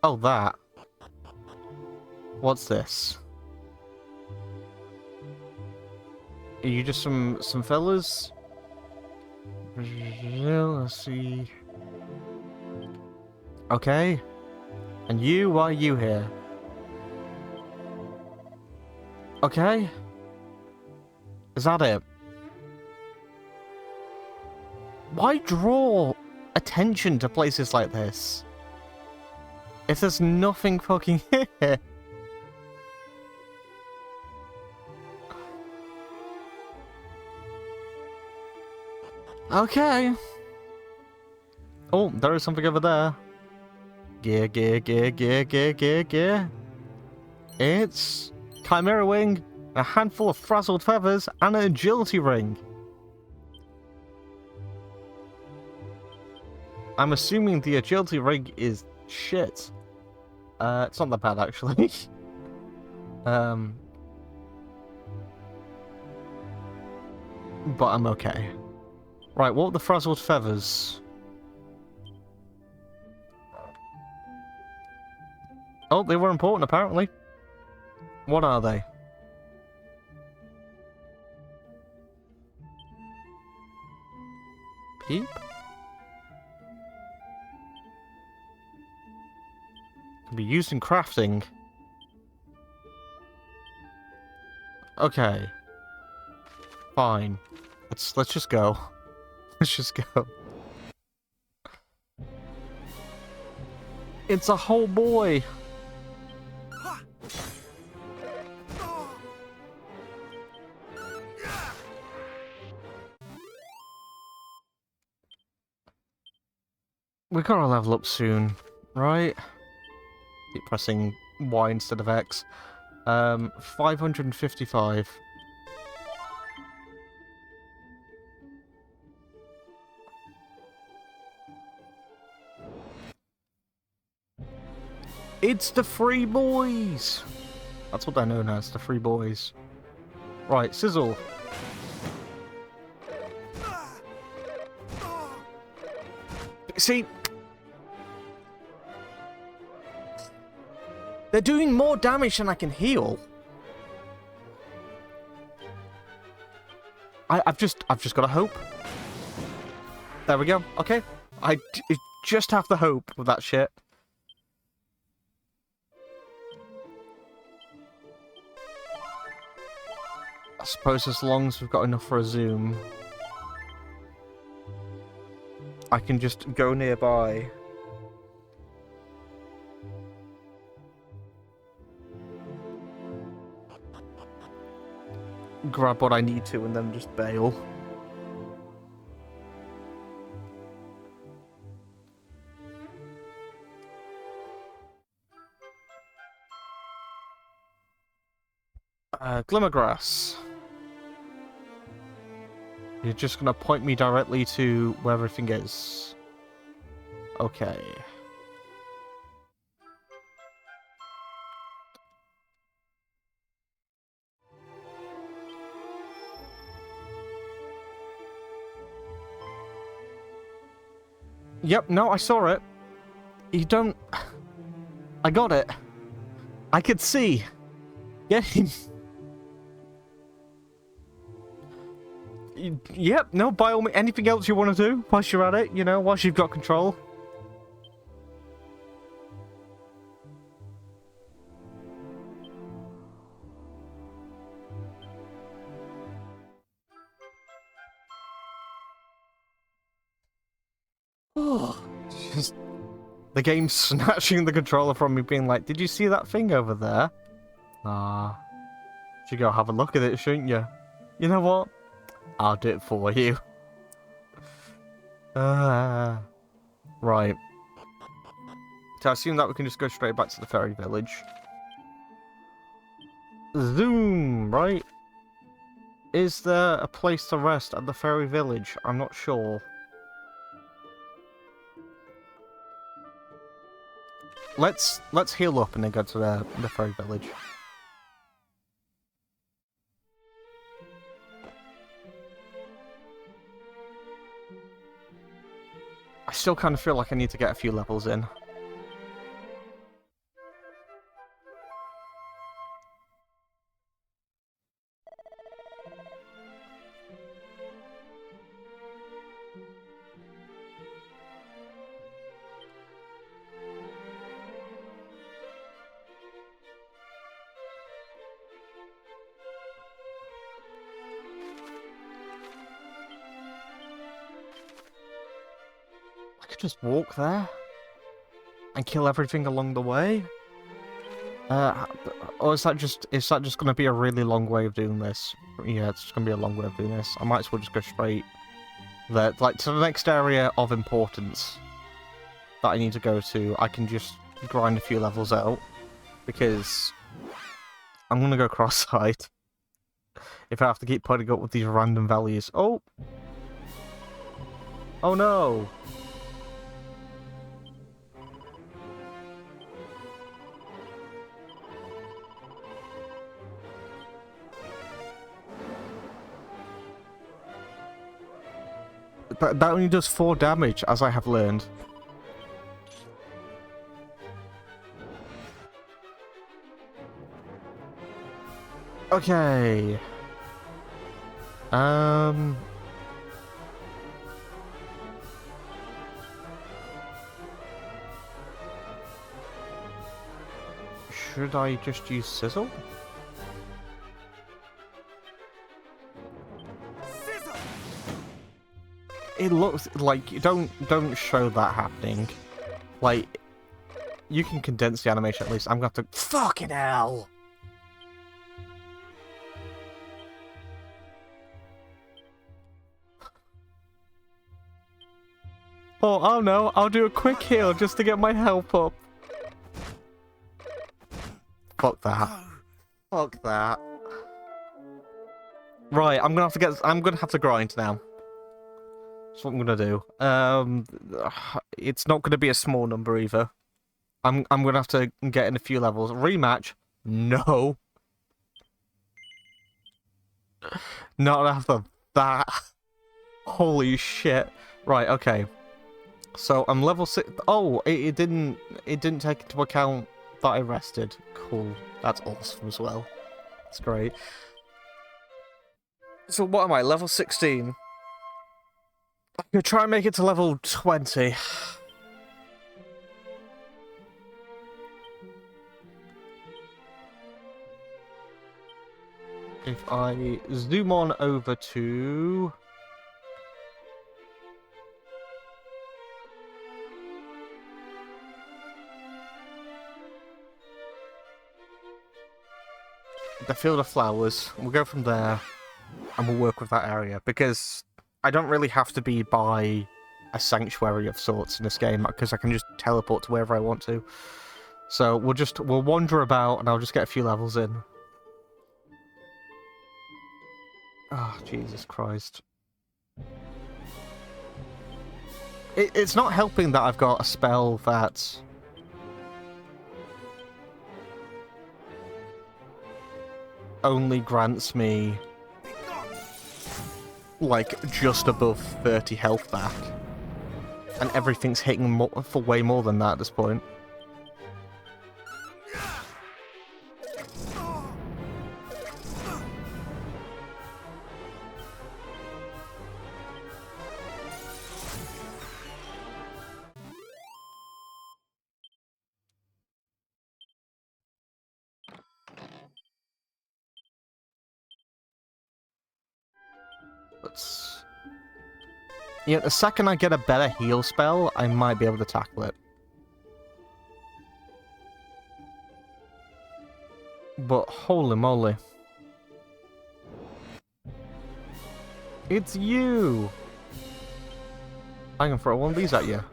Oh, that. What's this? Are you just some fellas? Let's see. Okay. And you, why are you here? Okay. Is that it? Why draw attention to places like this? If there's nothing fucking here. Okay. Oh, there is something over there. Gear, gear, gear, gear, gear, gear, gear. It's Chimera Wing, a handful of frazzled feathers, and an agility ring. I'm assuming the agility ring is shit. It's not that bad, actually. But I'm okay. Right, what were the frazzled feathers? Oh, they were important, apparently. What are they? Peep? Can be used in crafting. Okay. Fine. Let's just go. Let's just go. It's a whole boy. We gotta level up soon, right? Keep pressing Y instead of X. 555. It's the Free Boys! That's what they're known as, the Free Boys. Right, Sizzle. See, they're doing more damage than I can heal. I've just got to hope. There we go. Okay, I just have to hope with that shit. I suppose as long as we've got enough for a zoom, I can just go nearby. Grab what I need to and then just bail. Glimmergrass. You're just gonna point me directly to where everything is. Okay. Yep, no, I saw it. You don't... I got it. I could see. Get him. Yep, no, by all means, anything else you want to do whilst you're at it, you know, whilst you've got control. Oh, just the game snatching the controller from me, being like, "Did you see that thing over there? Ah, should go have a look at it, shouldn't you? You know what? I'll do it for you." Right. So I assume that we can just go straight back to the fairy village. Zoom, right? Is there a place to rest at the fairy village? I'm not sure. Let's heal up and then go to the fairy village. I still kind of feel like I need to get a few levels in. Just walk there and kill everything along the way, or is that just going to be a really long way of doing this? Yeah, it's just going to be a long way of doing this. I might as well just go straight. that, like, to the next area of importance that I need to go to, I can just grind a few levels out, because I'm gonna go cross-eyed if I have to keep putting up with these random values. Oh! Oh no! That only does 4 damage, as I have learned. Okay. Should I just use Sizzle? It looks like don't show that happening. Like, you can condense the animation at least. I'm gonna have to fucking hell. Oh no, I'll do a quick heal just to get my health up. Fuck that. Fuck that. Right, I'm gonna have to grind now. That's what I'm gonna do. It's not gonna be a small number either. I'm gonna have to get in a few levels. Rematch? No. Not after that. Holy shit. Right, okay. So I'm level 6. Oh, it didn't take into account that I rested. Cool. That's awesome as well. That's great. So what am I? Level 16. I'm gonna try and make it to level 20. If I zoom on over to... the Field of Flowers, we'll go from there, and we'll work with that area, because I don't really have to be by a sanctuary of sorts in this game, because I can just teleport to wherever I want to. So we'll wander about, and I'll just get a few levels in. Oh, Jesus Christ. It's not helping that I've got a spell that... only grants me like just above 30 health back, and everything's hitting for way more than that at this point. Yeah, the second I get a better heal spell, I might be able to tackle it. But holy moly. It's you! I can throw one of these at you.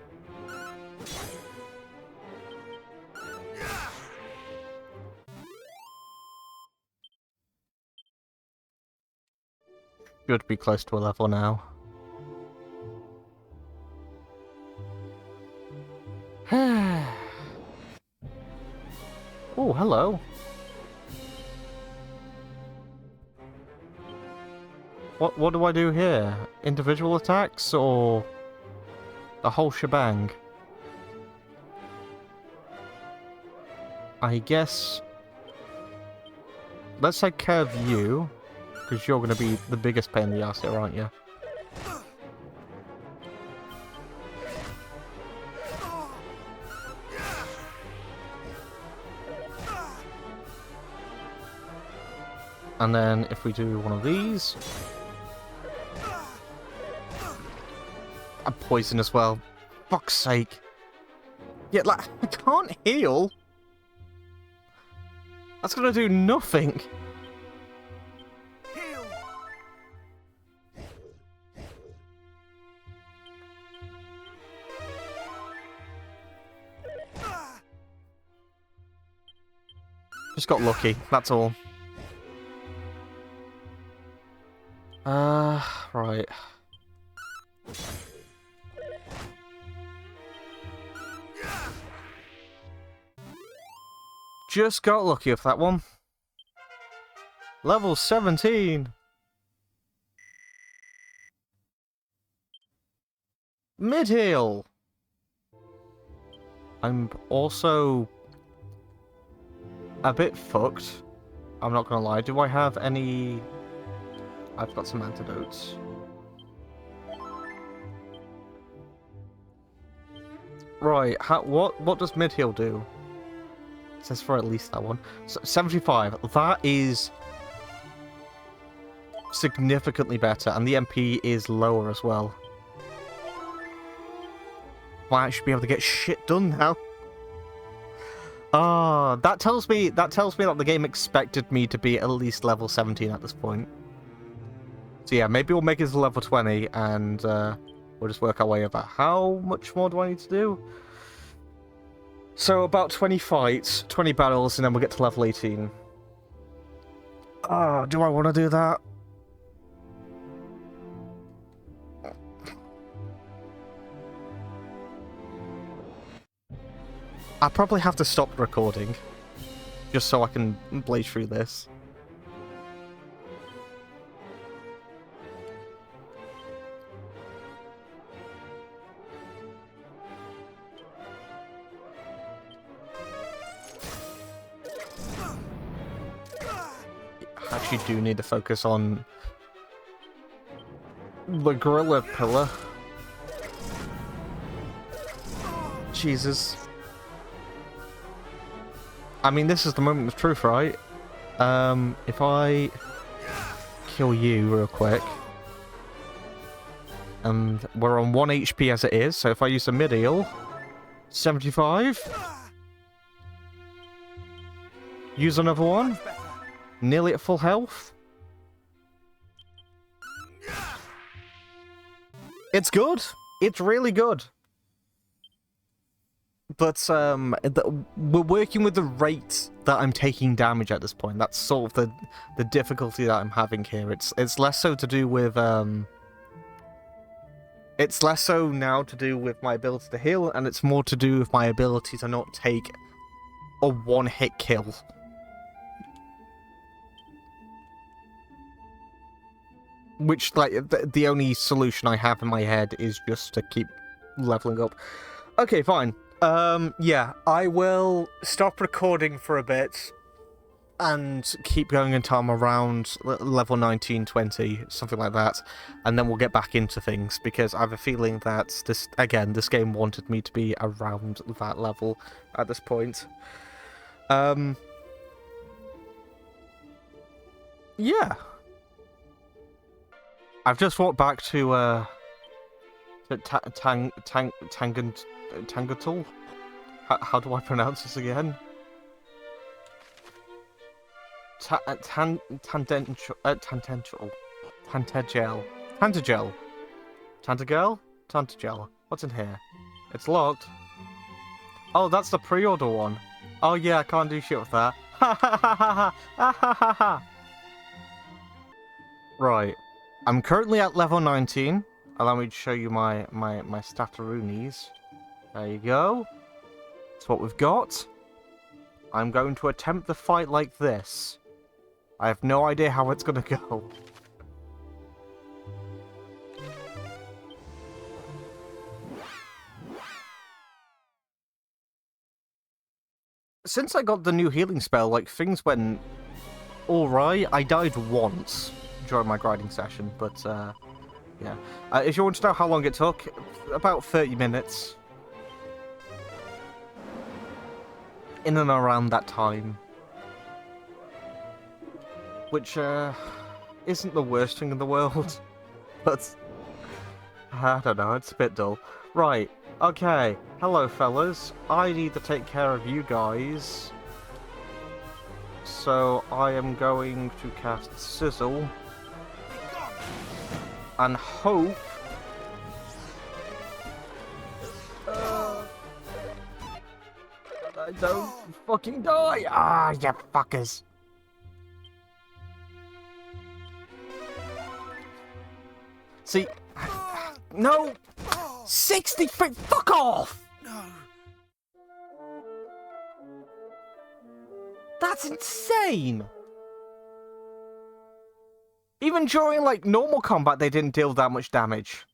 Should be close to a level now. Oh, hello. What do I do here? Individual attacks or the whole shebang? I guess let's take care of you, because you're going to be the biggest pain in the ass here, aren't you? And then if we do one of these... I'm poisoned as well. Fuck's sake. Yeah, like, I can't heal. That's gonna do nothing. Just got lucky, that's all. Right. Just got lucky with that one. Level 17. Mid-heal. I'm also a bit fucked. I'm not gonna lie. Do I have any... I've got some antidotes. Right, what does mid-heal do? It says for at least that one. So 75. That is significantly better, and the MP is lower as well. Well, I should be able to get shit done now. Ah, that tells me that the game expected me to be at least level 17 at this point. So yeah, maybe we'll make it to level 20, and we'll just work our way over. How much more do I need to do? So about 20 fights, 20 battles, and then we'll get to level 18. Ah, do I want to do that? I probably have to stop recording, just so I can blaze through this. I actually do need to focus on the gorilla pillar. Jesus. I mean, this is the moment of truth, right? If I kill you real quick, and we're on 1 HP as it is, so if I use a mid-heal, 75. Use another one. Nearly at full health. It's good. It's really good. But we're working with the rate that I'm taking damage at this point. That's sort of the difficulty that I'm having here. It's less so to do with it's less so now to do with my ability to heal, and it's more to do with my ability to not take a one-hit kill. Which, like, the only solution I have in my head is just to keep leveling up. Okay, fine. Yeah, I will stop recording for a bit and keep going until I'm around level 19, 20, something like that, and then we'll get back into things, because I have a feeling that this game wanted me to be around that level at this point. Yeah. I've just walked back to Tangentul. How do I pronounce this again? Tantagel. What's in here? It's locked. Oh, that's the pre-order one. Oh yeah, I can't do shit with that. Ha ha ha ha ha ha ha ha. Right. I'm currently at level 19. Allow me to show you my stataroonies. There you go. That's what we've got. I'm going to attempt the fight like this. I have no idea how it's going to go. Since I got the new healing spell, like, things went alright. I died once during my grinding session, but yeah. If you want to know how long it took, about 30 minutes. In and around that time. Which isn't the worst thing in the world, but I don't know, it's a bit dull. Right, okay. Hello, fellas. I need to take care of you guys. So I am going to cast Sizzle. And hope Don't fucking die! Ah, you fuckers. See, no! 63, fuck off! No. That's insane! Even during, like, normal combat, they didn't deal that much damage.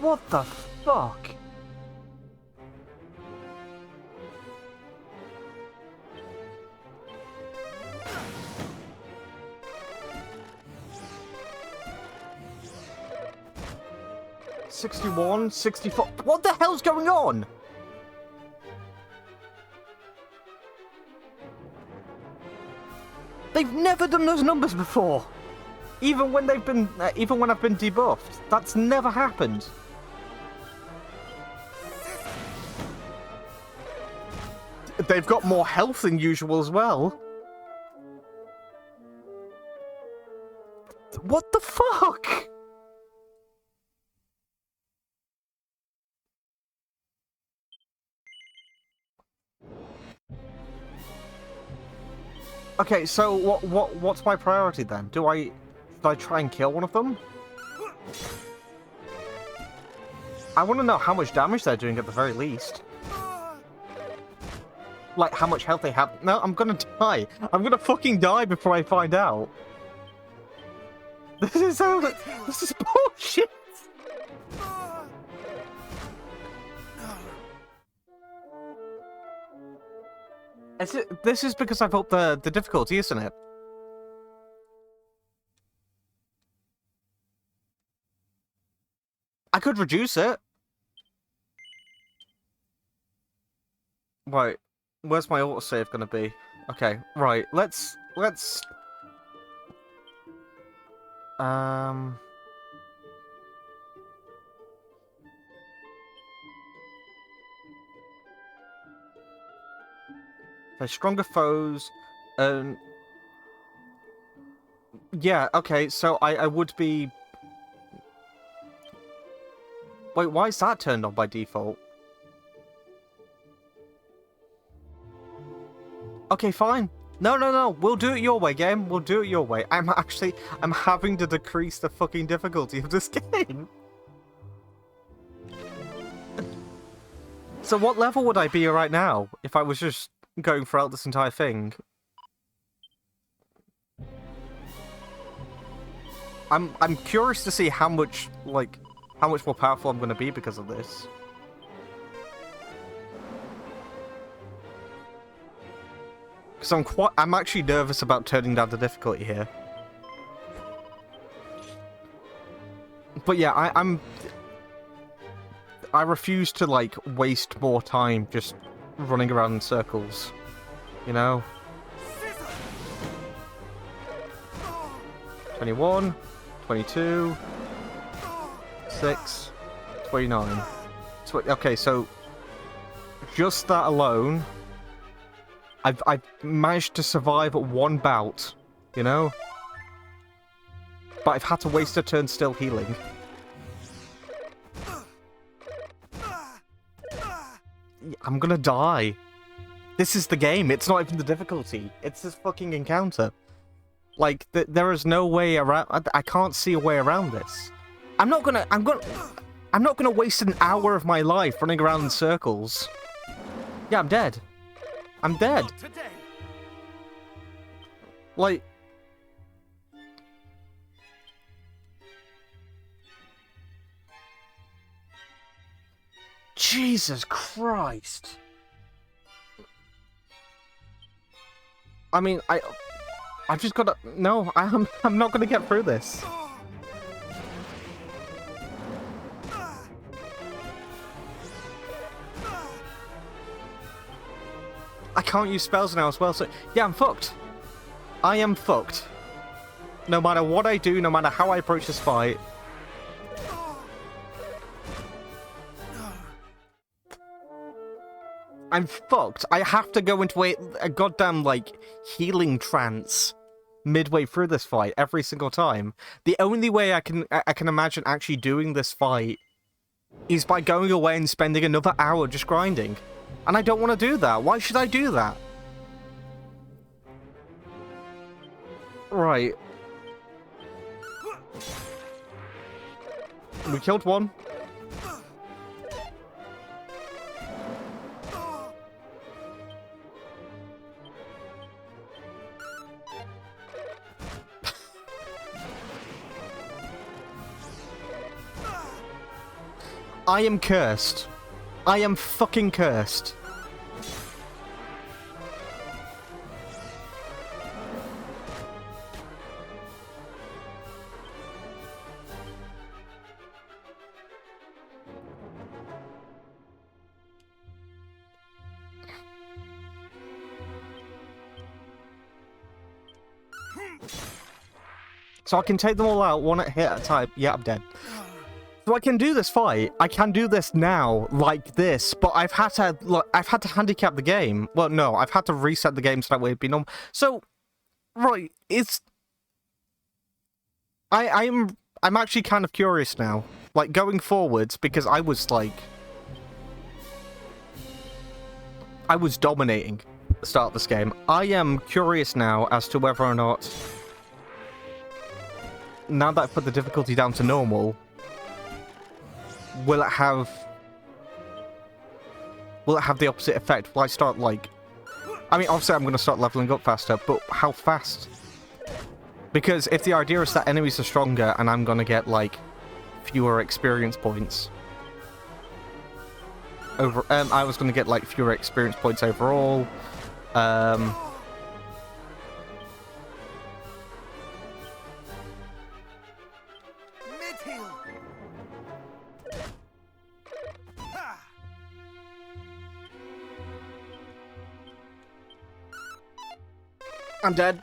What the fuck? $61, $64. What the hell's going on? They've never done those numbers before. Even when they've been, even when I've been debuffed, that's never happened. They've got more health than usual as well. What the fuck? Okay, so what's my priority then? Should I try and kill one of them? I want to know how much damage they're doing at the very least. Like, how much health they have. No, I'm gonna die. I'm gonna fucking die before I find out. This is bullshit. This is because I've upped the difficulty, isn't it? I could reduce it. Right. Where's my autosave gonna be? Okay, right. Let's they're stronger foes, yeah, okay, so I would be... Wait, why is that turned on by default? Okay, fine. No, we'll do it your way, game. We'll do it your way. I'm having to decrease the fucking difficulty of this game. So what level would I be right now if I was just going throughout this entire thing? I'm curious to see how much more powerful I'm going to be because of this. Because I'm actually nervous about turning down the difficulty here. But yeah, I refuse to, like, waste more time just running around in circles. You know? 21, 22, 6, 29. Okay, so just that alone, I've managed to survive one bout, you know? But I've had to waste a turn still healing. I'm gonna die. This is the game. It's not even the difficulty. It's this fucking encounter. Like, there is no way around. I can't see a way around this. I'm not gonna waste an hour of my life running around in circles. Yeah, I'm dead. I'm dead. Like... Jesus Christ. I mean, I've just gotta... No, I'm not gonna get through this. I can't use spells now as well, so... Yeah, I'm fucked. I am fucked. No matter what I do, no matter how I approach this fight. I'm fucked. I have to go into a goddamn, like, healing trance midway through this fight every single time. The only way I can imagine actually doing this fight is by going away and spending another hour just grinding. And I don't want to do that. Why should I do that? Right. We killed one. I am cursed. I am fucking cursed. So I can take them all out one hit at a time. Yeah, I'm dead. So I can do this fight. I can do this now, like this. But I've had to handicap the game. Well, no, I've had to reset the game so that way it'd be normal. So, right, it's. I'm actually kind of curious now, like going forwards, because I was dominating at the start of this game. I am curious now as to whether or not, now that I've put the difficulty down to normal, will it have the opposite effect? Will I start, like... I mean, obviously I'm going to start leveling up faster, but how fast? Because if the idea is that enemies are stronger and I'm going to get, like, fewer experience points... I was going to get, like, fewer experience points overall. I'm dead.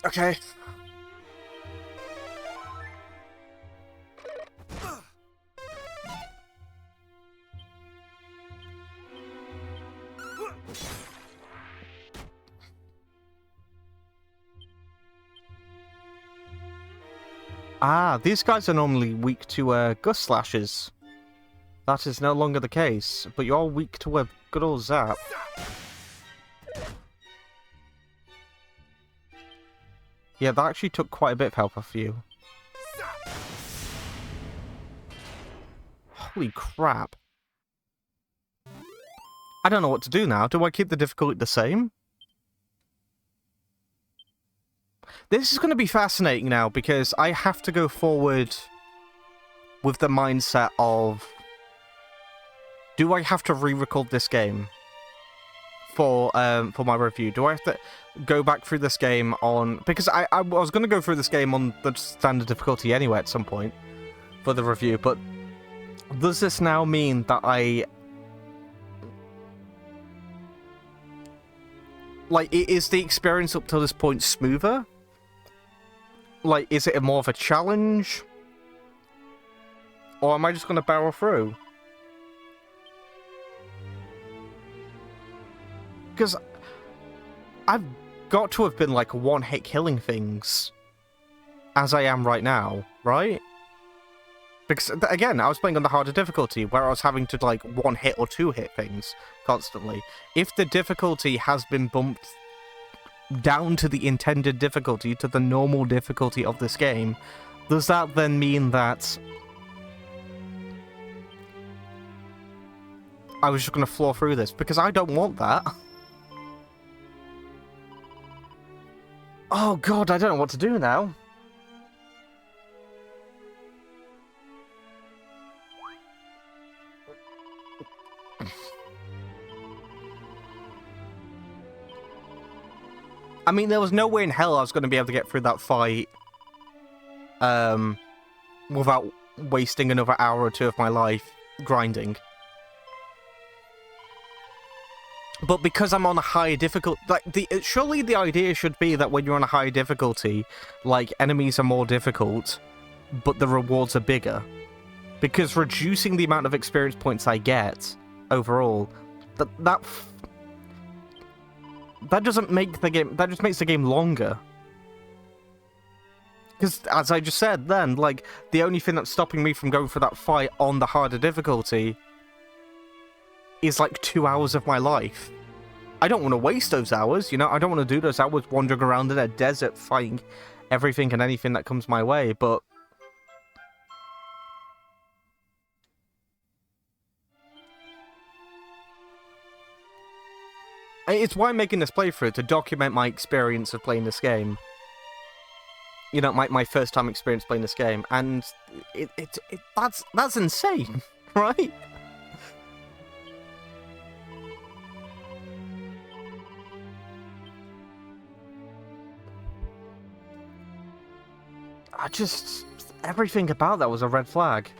Okay. Ah, these guys are normally weak to gust slashes. That is no longer the case, but you're weak to a good old zap. Yeah, that actually took quite a bit of help off you. Holy crap. I don't know what to do now. Do I keep the difficulty the same? This is going to be fascinating now, because I have to go forward with the mindset of... Do I have to re-record this game for my review? Do I have to go back through this game on... Because I was going to go through this game on the standard difficulty anyway at some point for the review, but does this now mean that I... Like, is the experience up to this point smoother? Like, is it more of a challenge? Or am I just going to barrel through? Because I've got to have been, like, one-hit killing things as I am right now, right? Because, again, I was playing on the harder difficulty, where I was having to, like, one-hit or two-hit things constantly. If the difficulty has been bumped down to the intended difficulty, to the normal difficulty of this game, does that then mean that I was just going to floor through this? Because I don't want that. Oh god, I don't know what to do now. I mean, there was no way in hell I was going to be able to get through that fight without wasting another hour or two of my life grinding. But because I'm on a higher difficulty, like, surely the idea should be that when you're on a higher difficulty, like, enemies are more difficult, but the rewards are bigger. Because reducing the amount of experience points I get overall, that doesn't make the game, that just makes the game longer. Because, as I just said then, like, the only thing that's stopping me from going for that fight on the harder difficulty is, like, 2 hours of my life. I don't want to waste those hours, you know? I don't want to do those hours wandering around in a desert fighting everything and anything that comes my way, but... It's why I'm making this playthrough, to document my experience of playing this game. You know, my first time experience playing this game, and that's insane, right? Everything about that was a red flag.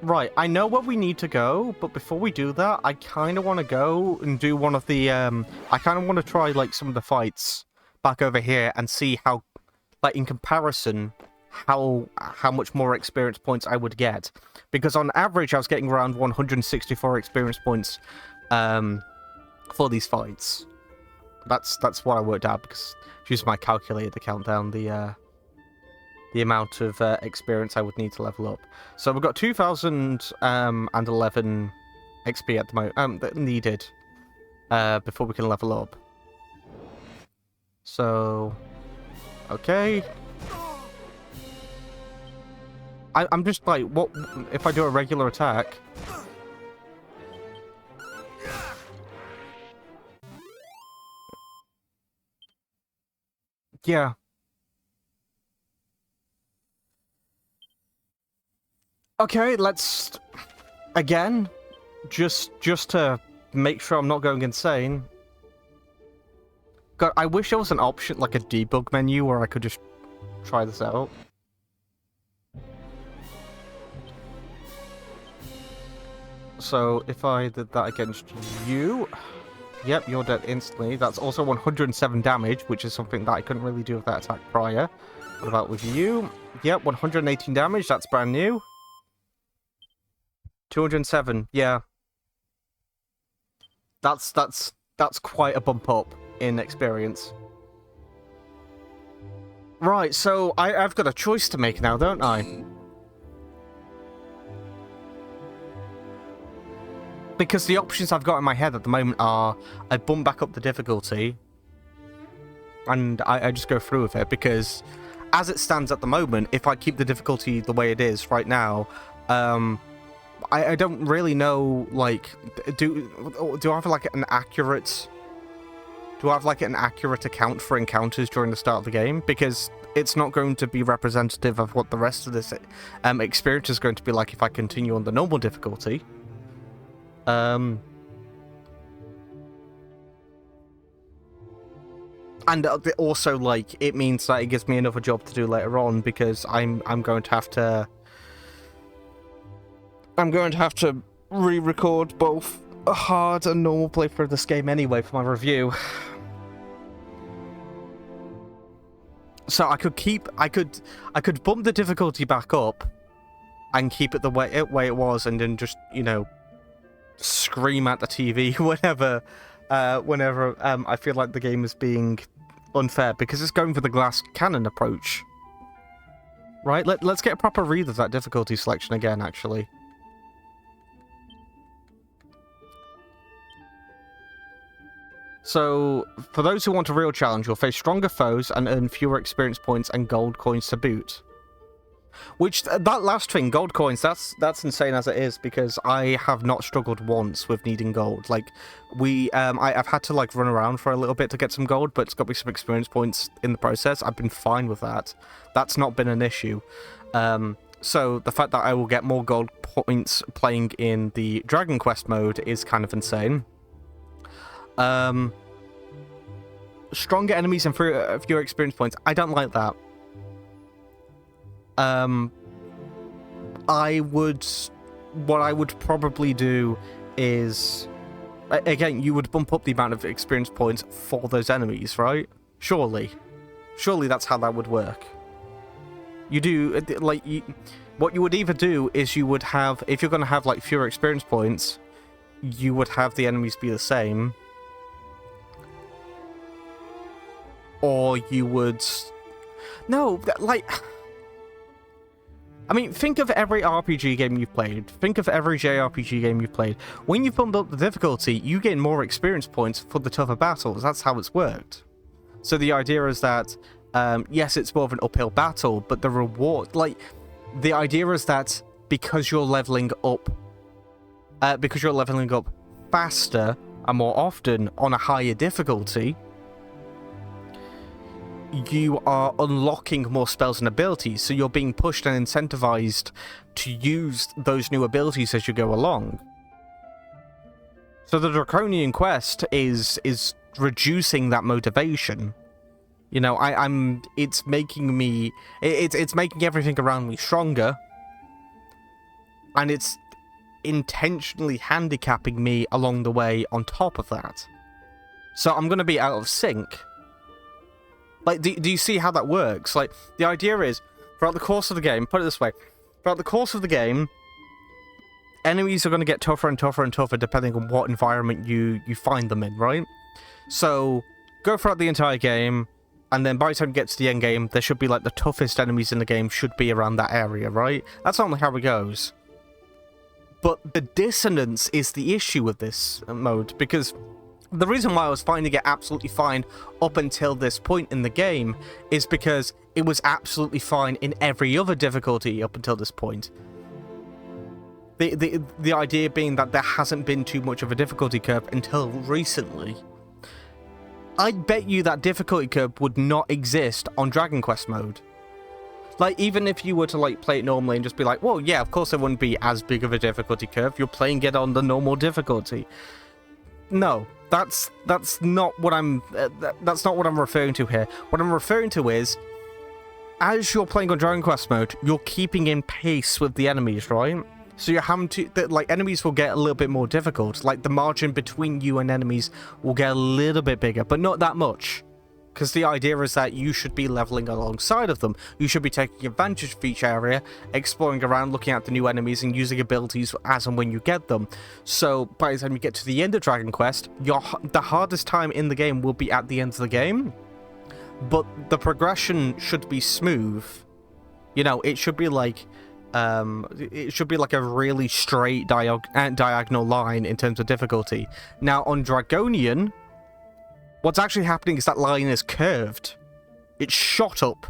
Right, I know where we need to go, but before we do that, I kind of want to go and do one of the, I kind of want to try, like, some of the fights back over here and see how, like, in comparison, how much more experience points I would get. Because on average, I was getting around 164 experience points, for these fights. That's what I worked out, because I used my calculator to count down the amount of experience I would need to level up. So we've got 2,011 XP at the moment needed before we can level up. So, okay. I'm just like, what if I do a regular attack? Yeah. Okay, let's... Again, just to make sure I'm not going insane. God, I wish there was an option, like a debug menu, where I could just try this out. So, if I did that against you... Yep, you're dead instantly. That's also 107 damage, which is something that I couldn't really do with that attack prior. What about with you? Yep, 118 damage, that's brand new. 207, yeah. That's quite a bump up in experience. Right, so I've got a choice to make now, don't I? Because the options I've got in my head at the moment are, I bump back up the difficulty, and I just go through with it, because as it stands at the moment, if I keep the difficulty the way it is right now, I don't really know, like, do I have, like, an accurate... Do I have, like, an accurate account for encounters during the start of the game? Because it's not going to be representative of what the rest of this experience is going to be like if I continue on the normal difficulty. And also, like, it means that it gives me another job to do later on, because I'm going to have to... I'm going to have to re-record both a hard and normal playthrough of this game anyway for my review. So I could bump the difficulty back up and keep it the way it was, and then just, you know, scream at the TV whenever I feel like the game is being unfair, because it's going for the glass cannon approach. Right? Let's get a proper read of that difficulty selection again, actually. So, for those who want a real challenge, you'll face stronger foes and earn fewer experience points and gold coins to boot. Which, that last thing, gold coins, that's insane as it is, because I have not struggled once with needing gold. Like, I've had to, like, run around for a little bit to get some gold, but it's got me some experience points in the process. I've been fine with that. That's not been an issue. So, the fact that I will get more gold points playing in the Dragon Quest mode is kind of insane. Stronger enemies and fewer experience points. I don't like that. What I would probably do is, again, you would bump up the amount of experience points for those enemies, right? Surely that's how that would work. You do, like, what you would either do is you would have, if you're going to have, like, fewer experience points, you would have the enemies be the same. Or you would... No, like... I mean, think of every RPG game you've played. Think of every JRPG game you've played. When you've bumped up the difficulty, you gain more experience points for the tougher battles. That's how it's worked. So the idea is that, yes, it's more of an uphill battle, but the reward... Like, the idea is that because you're leveling up faster and more often on a higher difficulty, you are unlocking more spells and abilities, so you're being pushed and incentivized to use those new abilities as you go along. So the Draconian Quest is reducing that motivation. You know, it's making me, it's making everything around me stronger, and it's intentionally handicapping me along the way on top of that. So I'm going to be out of sync. Like, do you see how that works? Like, the idea is, throughout the course of the game, put it this way, throughout the course of the game, enemies are going to get tougher and tougher and tougher depending on what environment you find them in, right? So, go throughout the entire game, and then by the time you get to the end game, there should be, like, the toughest enemies in the game should be around that area, right? That's normally how it goes. But the dissonance is the issue with this mode, because... The reason why I was finding it absolutely fine up until this point in the game is because it was absolutely fine in every other difficulty up until this point. The idea being that there hasn't been too much of a difficulty curve until recently. I'd bet you that difficulty curve would not exist on Dragon Quest mode. Like, even if you were to, like, play it normally and just be like, well, yeah, of course there wouldn't be as big of a difficulty curve. You're playing it on the normal difficulty. No. That's not what I'm referring to here. What I'm referring to is, as you're playing on Dragon Quest mode, you're keeping in pace with the enemies, right? So you're having to, like, enemies will get a little bit more difficult. Like, the margin between you and enemies will get a little bit bigger, but not that much. Because the idea is that you should be leveling alongside of them. You should be taking advantage of each area, exploring around, looking at the new enemies, and using abilities as and when you get them. So, by the time you get to the end of Dragon Quest, the hardest time in the game will be at the end of the game. But the progression should be smooth. You know, it should be like... it should be like a really straight diagonal line in terms of difficulty. Now, on Dragonian... What's actually happening is that line is curved. It's shot up.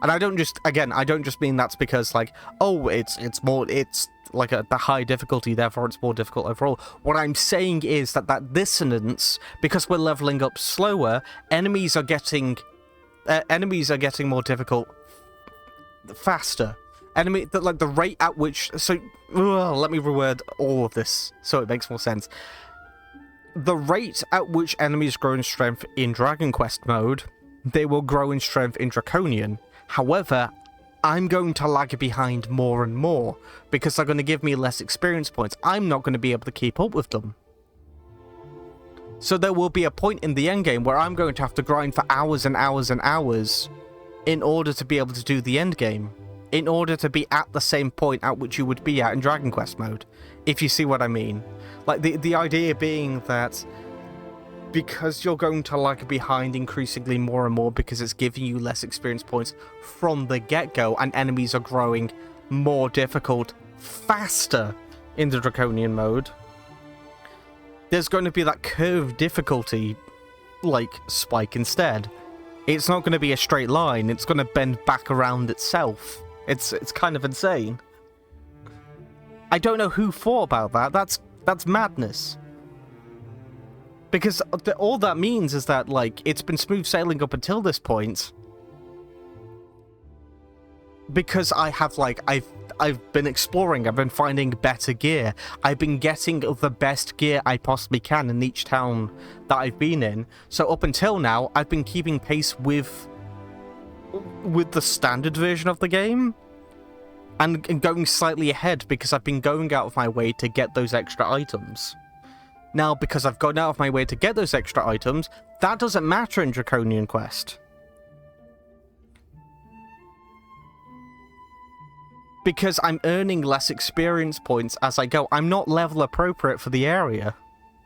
And I don't just mean that's because, like, oh, it's like the high difficulty, therefore it's more difficult overall. What I'm saying is that dissonance, because we're leveling up slower, enemies are getting more difficult faster. Like the rate at which, so let me reword all of this so it makes more sense. The rate at which enemies grow in strength in Dragon Quest mode, they will grow in strength in Draconian. However, I'm going to lag behind more and more, because they're going to give me less experience points. I'm not going to be able to keep up with them. So there will be a point in the endgame where I'm going to have to grind for hours and hours and hours in order to be able to do the endgame. In order to be at the same point at which you would be at in Dragon Quest mode. If you see what I mean. Like, the idea being that because you're going to lag behind increasingly more and more because it's giving you less experience points from the get-go, and enemies are growing more difficult faster in the Draconian mode, there's going to be that curved difficulty, like, spike instead. It's not going to be a straight line, it's going to bend back around itself. It's kind of insane. I don't know who thought about that. That's madness. Because all that means is that, like, it's been smooth sailing up until this point. Because I have, like, I've been exploring, I've been finding better gear. I've been getting the best gear I possibly can in each town that I've been in. So up until now, I've been keeping pace with the standard version of the game. And going slightly ahead because I've been going out of my way to get those extra items. Now, because I've gone out of my way to get those extra items, that doesn't matter in Draconian Quest. because I'm earning less experience points as I go. I'm not level appropriate for the area,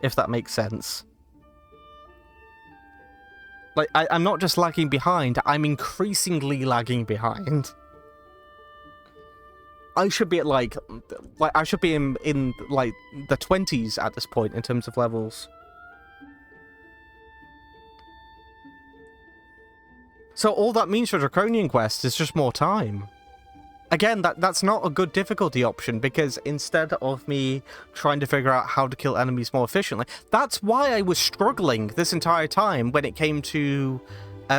if that makes sense. Like, I'm not just lagging behind, I'm increasingly lagging behind. I should be at, like I should be in like, the 20s at this point in terms of levels. So all that means for Draconian Quest is just more time. Again, that's not a good difficulty option, because instead of me trying to figure out how to kill enemies more efficiently, that's why I was struggling this entire time when it came to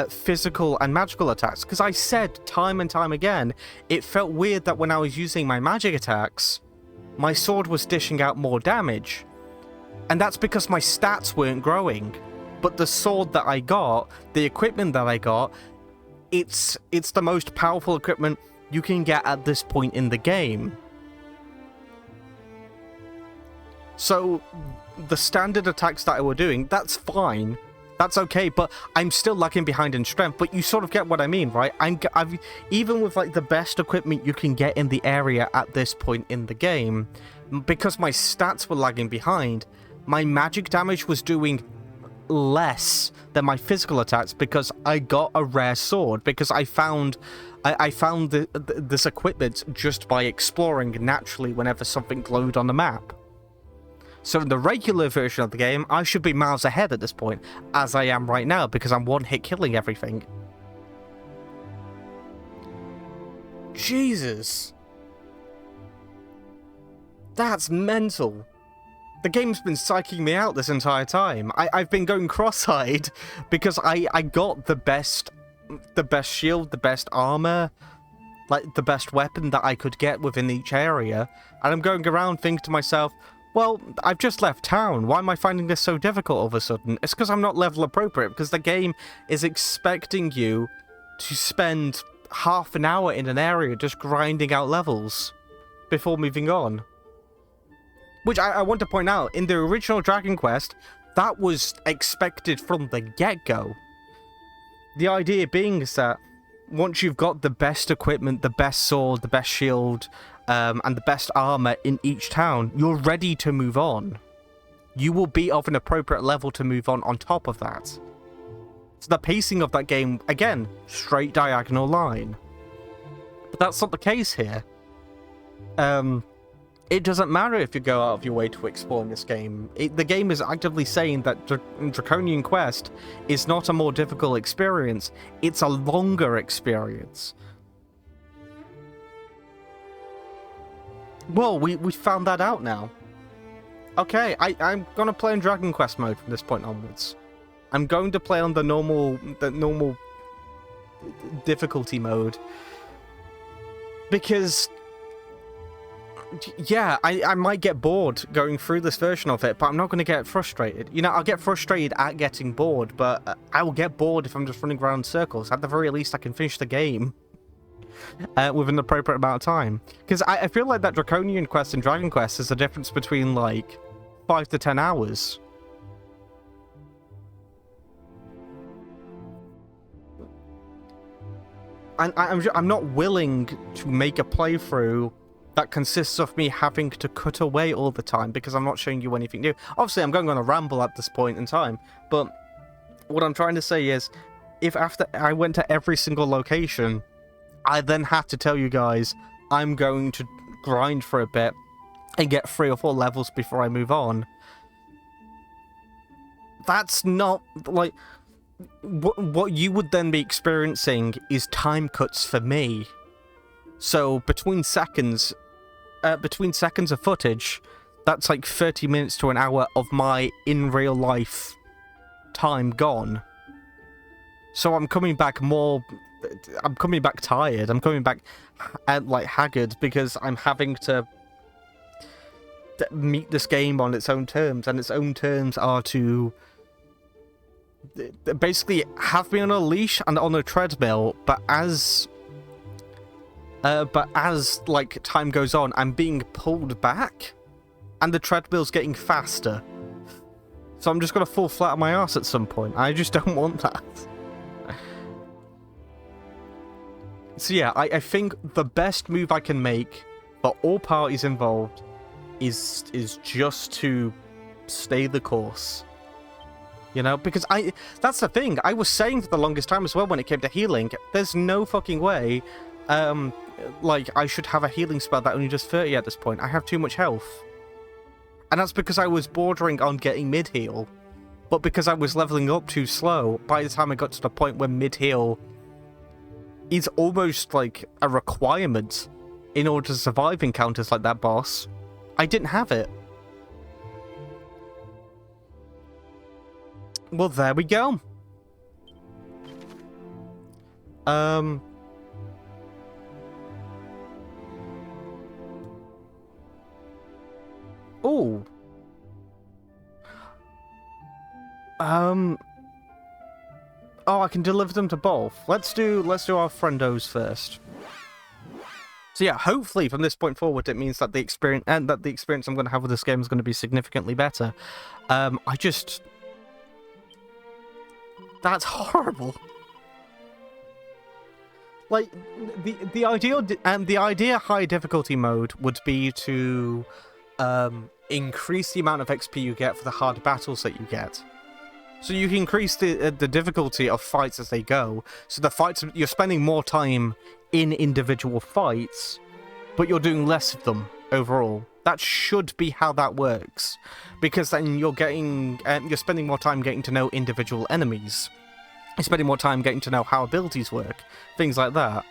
physical and magical attacks. Because I said time and time again, it felt weird that when I was using my magic attacks, my sword was dishing out more damage. And that's because my stats weren't growing. But the sword that I got, the equipment that I got, it's the most powerful equipment you can get at this point in the game. So, the standard attacks that I were doing, that's fine. That's okay, but I'm still lagging behind in strength. But you sort of get what I mean, right? I've even with like the best equipment you can get in the area at this point in the game, because my stats were lagging behind, my magic damage was doing less than my physical attacks because I got a rare sword, because I found this equipment just by exploring naturally whenever something glowed on the map. So in the regular version of the game, I should be miles ahead at this point, as I am right now, because I'm one-hit killing everything. Jesus. That's mental. The game's been psyching me out this entire time. I've been going cross-eyed because I got the best shield, the best armor, like the best weapon that I could get within each area, and I'm going around thinking to myself, well, I've just left town. Why am I finding this so difficult all of a sudden? It's because I'm not level appropriate, because the game is expecting you to spend half an hour in an area just grinding out levels before moving on. Which I want to point out, in the original Dragon Quest, that was expected from the get-go. The idea being is that once you've got the best equipment, the best sword, the best shield, and the best armor in each town, you're ready to move on. You will be of an appropriate level to move on top of that. So the pacing of that game, again, straight diagonal line. But that's not the case here. It doesn't matter if you go out of your way to explore in this game. The game is actively saying that Draconian Quest is not a more difficult experience, it's a longer experience. Well, we found that out now. Okay, I'm gonna play in Dragon Quest mode from this point onwards. I'm going to play on the normal difficulty mode. Because yeah, I might get bored going through this version of it, but I'm not going to get frustrated. You know, I'll get frustrated at getting bored, but I will get bored if I'm just running around in circles. At the very least, I can finish the game with an appropriate amount of time. Because I feel like that Draconian Quest and Dragon Quest is the difference between, like, 5 to 10 hours. And I'm not willing to make a playthrough that consists of me having to cut away all the time because I'm not showing you anything new. Obviously, I'm going on a ramble at this point in time, but what I'm trying to say is, if after I went to every single location, I then had to tell you guys, I'm going to grind for a bit and get 3 or 4 levels before I move on. That's not, like, what you would then be experiencing is time cuts for me. So between seconds of footage, that's like 30 minutes to an hour of my in real life time gone. So I'm coming back tired. I'm coming back like haggard because I'm having to meet this game on its own terms, and its own terms are to basically have me on a leash and on a treadmill, but as like time goes on, I'm being pulled back, and the treadmill's getting faster. So I'm just gonna fall flat on my ass at some point. I just don't want that. So yeah, I think the best move I can make for all parties involved is just to stay the course. You know, because that's the thing. I was saying for the longest time as well when it came to healing, there's no fucking way, like, I should have a healing spell that only does 30 at this point. I have too much health. And that's because I was bordering on getting mid-heal. But because I was leveling up too slow, by the time I got to the point where mid-heal is almost like a requirement in order to survive encounters like that boss, I didn't have it. Well, there we go. Oh. Oh, I can deliver them to both. Let's do our friendos first. So yeah, hopefully from this point forward, it means that the experience I'm going to have with this game is going to be significantly better. That's horrible. Like, the idea high difficulty mode would be to increase the amount of XP you get for the hard battles that you get. So you can increase the difficulty of fights as they go. So the fights, you're spending more time in individual fights, but you're doing less of them overall. That should be how that works, because then you're spending more time getting to know individual enemies. You're spending more time getting to know how abilities work, things like that.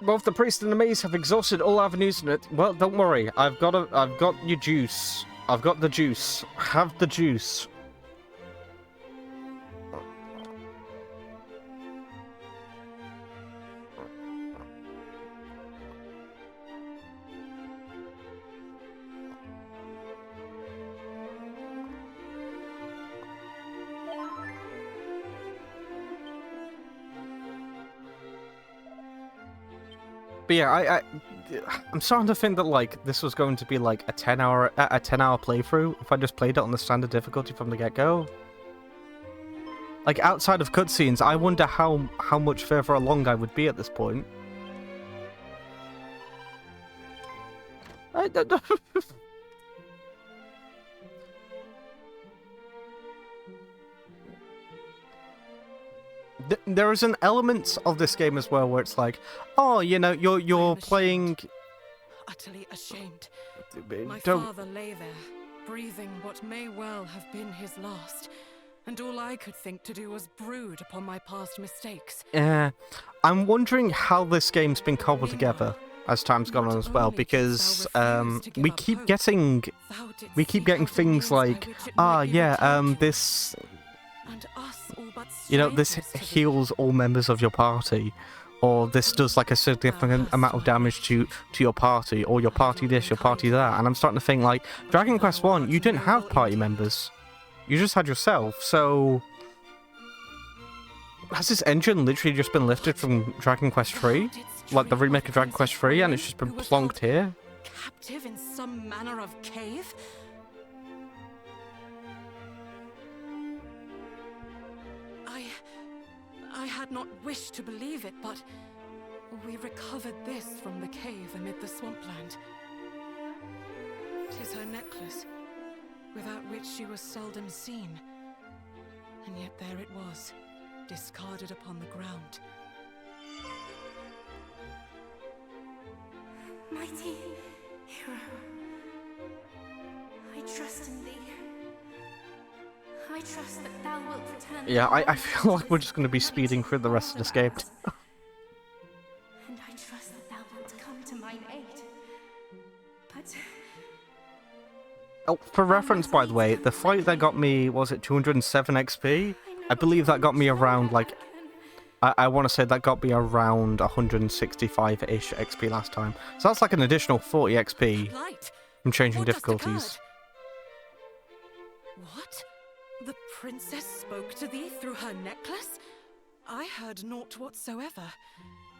Both the priest and the maze have exhausted all avenues in it. Well, don't worry. I've got your juice. I've got the juice. Have the juice. But yeah, I'm starting to think that like this was going to be like a 10-hour playthrough if I just played it on the standard difficulty from the get-go. Like outside of cutscenes, I wonder how much further along I would be at this point. I don't know. There is an element of this game as well where it's like, oh, you know, you're playing. Utterly ashamed. My father lay there, breathing what may well have been his last, and all I could think to do was brood upon my past mistakes. I'm wondering how this game's been cobbled together as time's gone on as well, because we keep getting things like, this. You know, this heals all members of your party, or this does like a significant amount of damage to your party, or your party this, your party that. And I'm starting to think like, Dragon Quest 1, you didn't have party members. You just had yourself, so... Has this engine literally just been lifted from Dragon Quest 3? Like the remake of Dragon Quest 3, and it's just been plonked here? Captive in some manner of cave? I had not wished to believe it, but we recovered this from the cave amid the swampland. 'Tis her necklace, without which she was seldom seen. And yet there it was, discarded upon the ground. Mighty hero, I trust in thee. I trust that thou wilt return. Yeah, I feel like we're just going to be speeding through the rest of this game. And I trust that thou wilt come to mine aid. But... Oh, for reference, by the way, the fight that got me, was it 207 XP? I believe that got me around, like... I want to say that got me around 165-ish XP last time. So that's like an additional 40 XP from changing difficulties. What? The princess spoke to thee through her necklace? I heard naught whatsoever.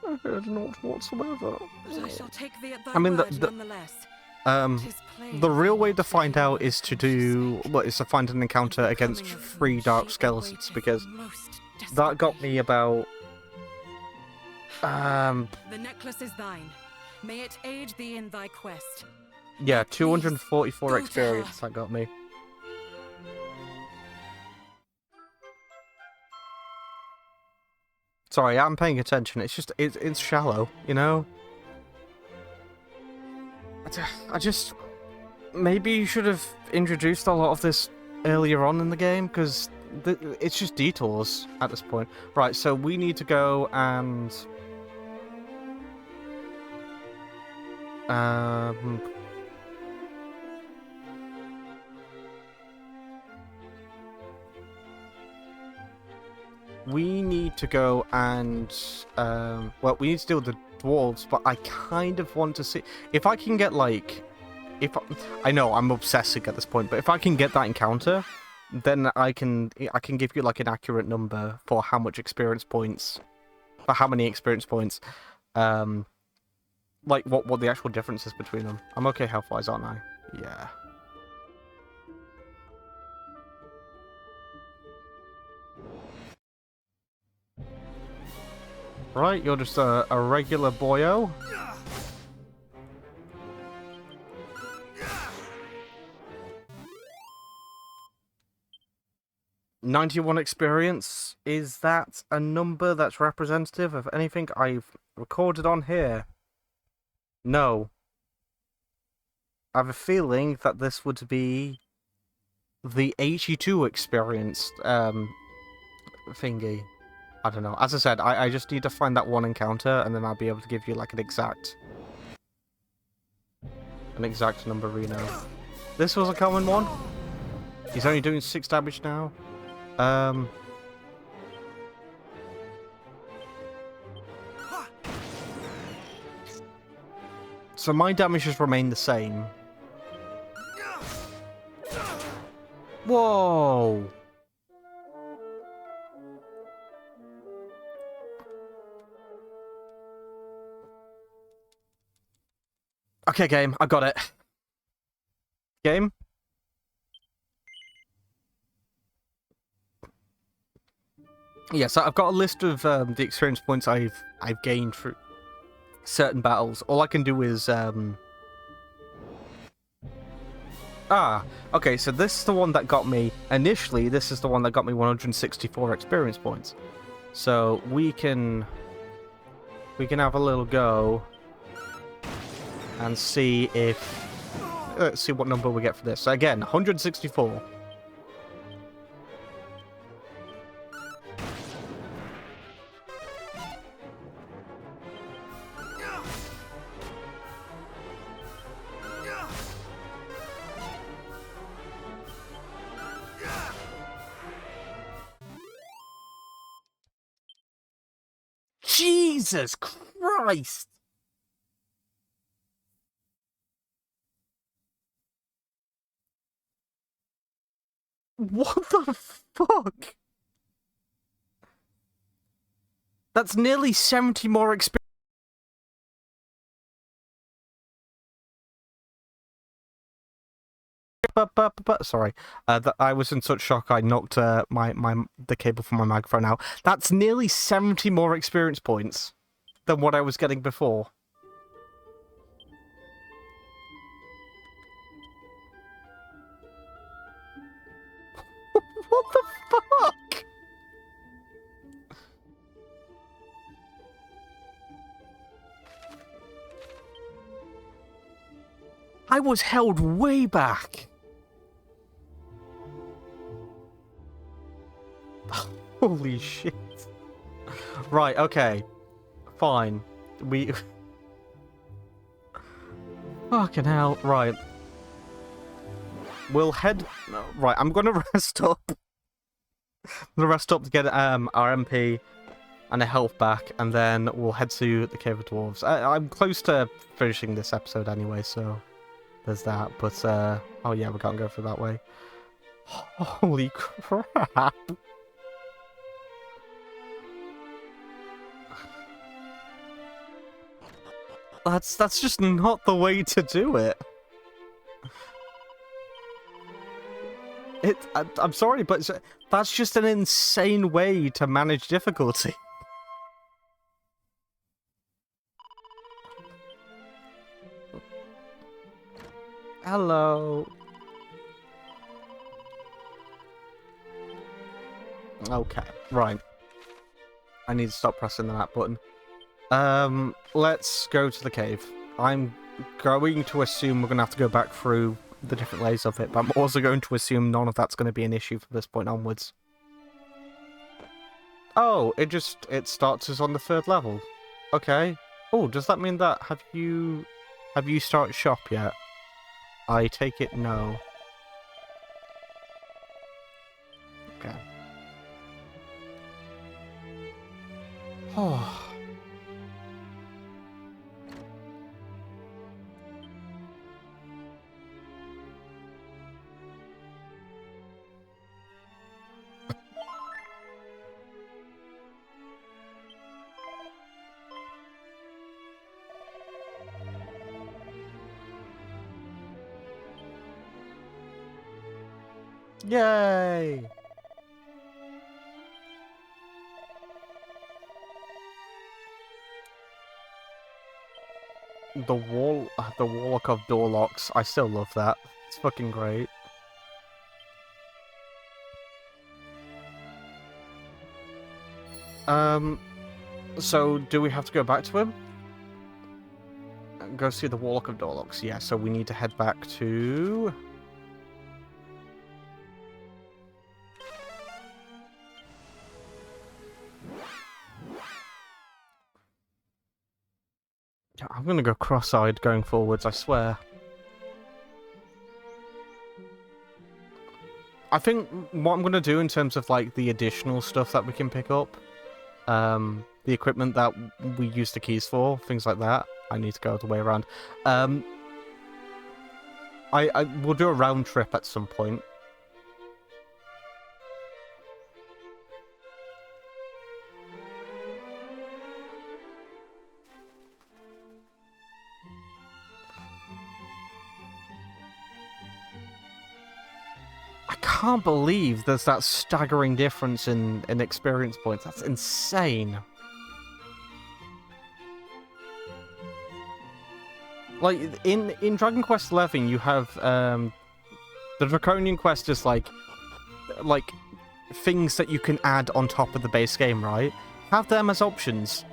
I heard naught whatsoever. But I shall take thee at thy word nonetheless. The real way to find out is to do... Well, is to find an encounter against 3 dark skeletons, because that got me about... The necklace is thine. May it aid thee in thy quest. Yeah, Please, 244 go to experience her. that got me. Sorry, I'm paying attention. It's just, it's shallow, you know? I just... Maybe you should have introduced a lot of this earlier on in the game, because it's just detours at this point. Right, so we need to go and... we need to go and... well, we need to deal with the dwarves, but I kind of want to see... If I can get, like... I know I'm obsessing at this point, but if I can get that encounter, then I can give you, like, an accurate number for how much experience points... For how many experience points... like, what the actual difference is between them. I'm okay health-wise, aren't I? Yeah. Right, you're just a regular boyo. $91 experience. Is that a number that's representative of anything I've recorded on here? No. I have a feeling that this would be the 82 experience thingy. I don't know. As I said, I just need to find that one encounter, and then I'll be able to give you, like, an exact number, Reno. This was a common one. He's only doing 6 damage now. So my damage has remained the same. Whoa! Okay, game, I got it. Game? Yeah, so I've got a list of the experience points I've gained through certain battles. All I can do is okay, so this is the one that got me initially. This is the one that got me 164 experience points. So we can have a little go and see if see what number we get for this. So again, 164. Jesus Christ! What the fuck? That's nearly 70 more experience. Sorry, I was in such shock I knocked the cable from my microphone out. That's nearly 70 more experience points than what I was getting before. What the fuck? I was held way back. Holy shit. Right, okay. Fine. Fucking hell. Right. We'll head... Right, I'm gonna rest up. I'm gonna rest up to get our MP and a health back, and then we'll head to the Cave of Dwarves. I'm close to finishing this episode anyway, so there's that. But, oh yeah, we can't go through that way. Holy crap. That's just not the way to do it. I'm sorry, but that's just an insane way to manage difficulty. Hello. Okay, right. I need to stop pressing the map button. Let's go to the cave. I'm going to assume we're going to have to go back through the different layers of it, but I'm also going to assume none of that's going to be an issue from this point onwards. Oh, it starts us on the 3rd level. Okay. Oh, does that mean that have you started shop yet? I take it no. Okay. Oh. Yay! The Warlock of Door Locks. I still love that. It's fucking great. So do we have to go back to him? Go see the Warlock of Door Locks. Yeah, so we need to head back to... I'm gonna go cross-eyed going forwards, I swear. I think what I'm gonna do in terms of, like, the additional stuff that we can pick up, the equipment that we use the keys for, things like that, I need to go the way around. We'll do a round trip at some point. I can't believe there's that staggering difference in experience points. That's insane. Like, in Dragon Quest XI, you have, the Draconian Quest is like, things that you can add on top of the base game, right? Have them as options.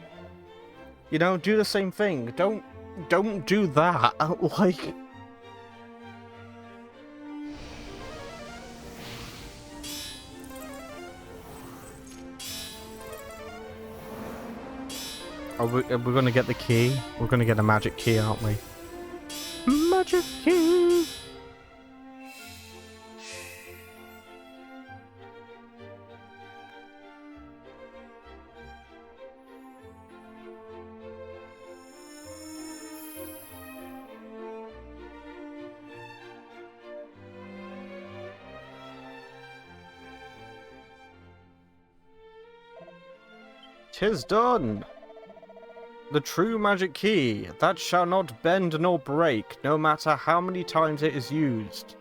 You know, do the same thing. Don't do that. Like... Are we going to get the key? We're going to get a magic key, aren't we? Magic key! "'Tis done! The true magic key, that shall not bend nor break, no matter how many times it is used."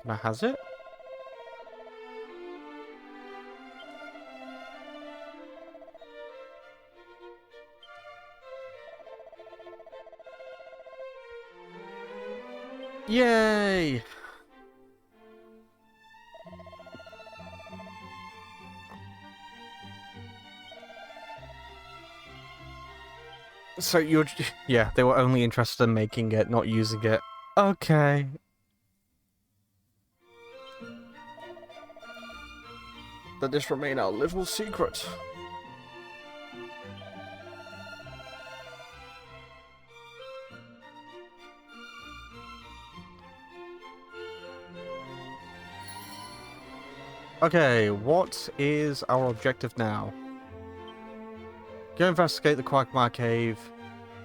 Can I has it? Yay! So you're... Yeah, they were only interested in making it, not using it. Okay. Let this remain our little secret. Okay, what is our objective now? Go investigate the Quagmire Cave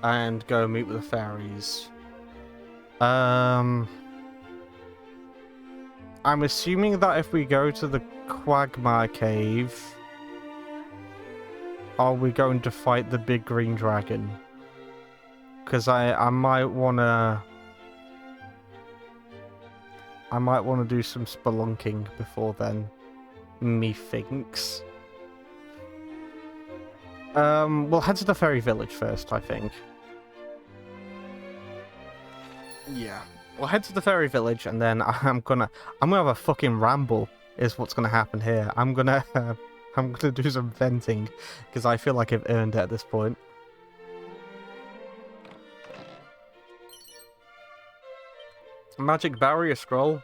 and go meet with the fairies. I'm assuming that if we go to the Quagmire Cave, are we going to fight the big green dragon? Because I might want to I might want to do some spelunking before then. Methinks. We'll head to the fairy village first, I think. Yeah. We'll head to the fairy village, and then I'm gonna have a fucking ramble, is what's gonna happen here. I'm gonna do some venting, because I feel like I've earned it at this point. Magic barrier scroll.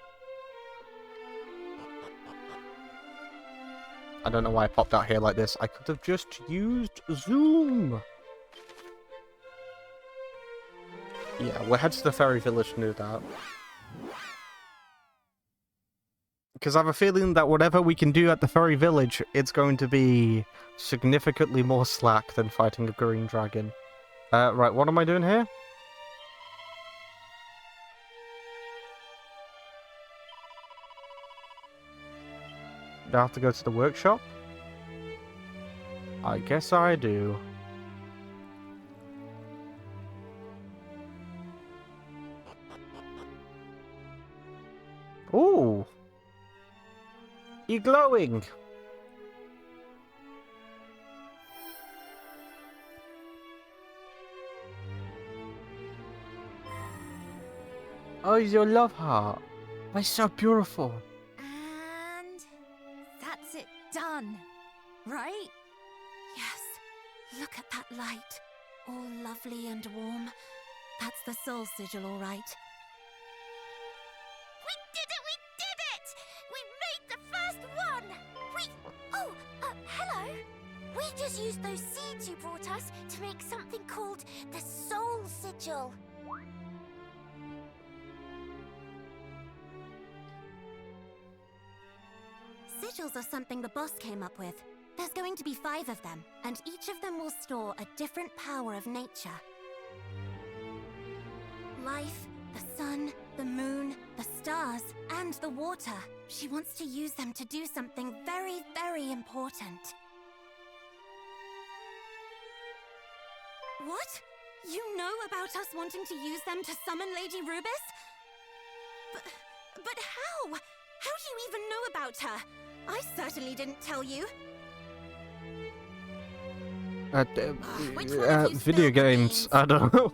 I don't know why I popped out here like this. I could have just used Zoom. Yeah, we'll head to the fairy village to do that. Because I have a feeling that whatever we can do at the fairy village, it's going to be significantly more slack than fighting a green dragon. Right, what am I doing here? Do I have to go to the workshop? I guess I do. Ooh! You're glowing! Oh, your love heart. That's so beautiful. And that's it done, right? Yes. Look at that light. All lovely and warm. That's the soul sigil, all right. We did it! We did it! We made the first one! Hello! We just used those seeds you brought us to make something called the soul sigil. Sigils are something the boss came up with. There's going to be 5 of them, and each of them will store a different power of nature. Life, the sun, the moon, the stars, and the water. She wants to use them to do something very, very important. What? You know about us wanting to use them to summon Lady Rubis? But how? How do you even know about her? I certainly didn't tell you. Video games. I don't know.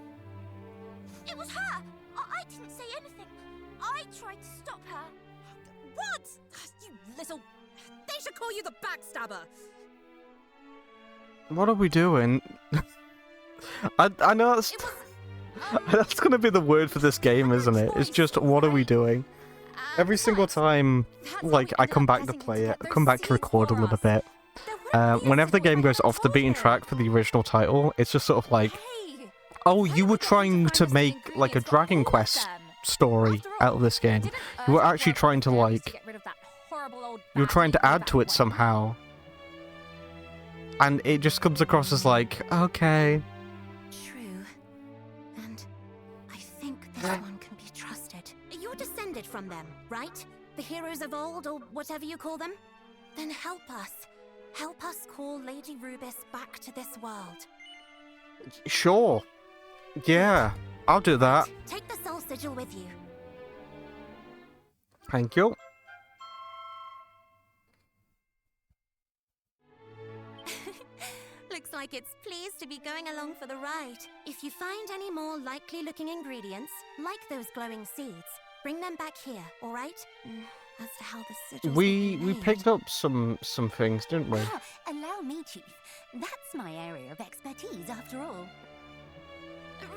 It was her! I didn't say anything. I tried to stop her. What? You little... They should call you the backstabber. What are we doing? I know that's... that's gonna be the word for this game, isn't it? It's just, what are we doing? Every single time, like, I come back to play it, I come back to record a little bit. Whenever the game goes off the beaten track for the original title, it's just sort of like, oh, you were trying to make, like, a Dragon Quest story out of this game. You were actually trying to, like, you were trying to add to it somehow. And it just comes across as like, okay. True. And I think this one can be trusted. You're descended from them, right? The heroes of old, or whatever you call them? Then help us. Help us call Lady Rubis back to this world. Sure. Yeah, I'll do that. Take the soul sigil with you. Thank you. Looks like it's pleased to be going along for the ride. If you find any more likely looking ingredients, like those glowing seeds, bring them back here, alright? As to how the sigils We picked up some things, didn't we? Ah, allow me, Chief. That's my area of expertise, after all.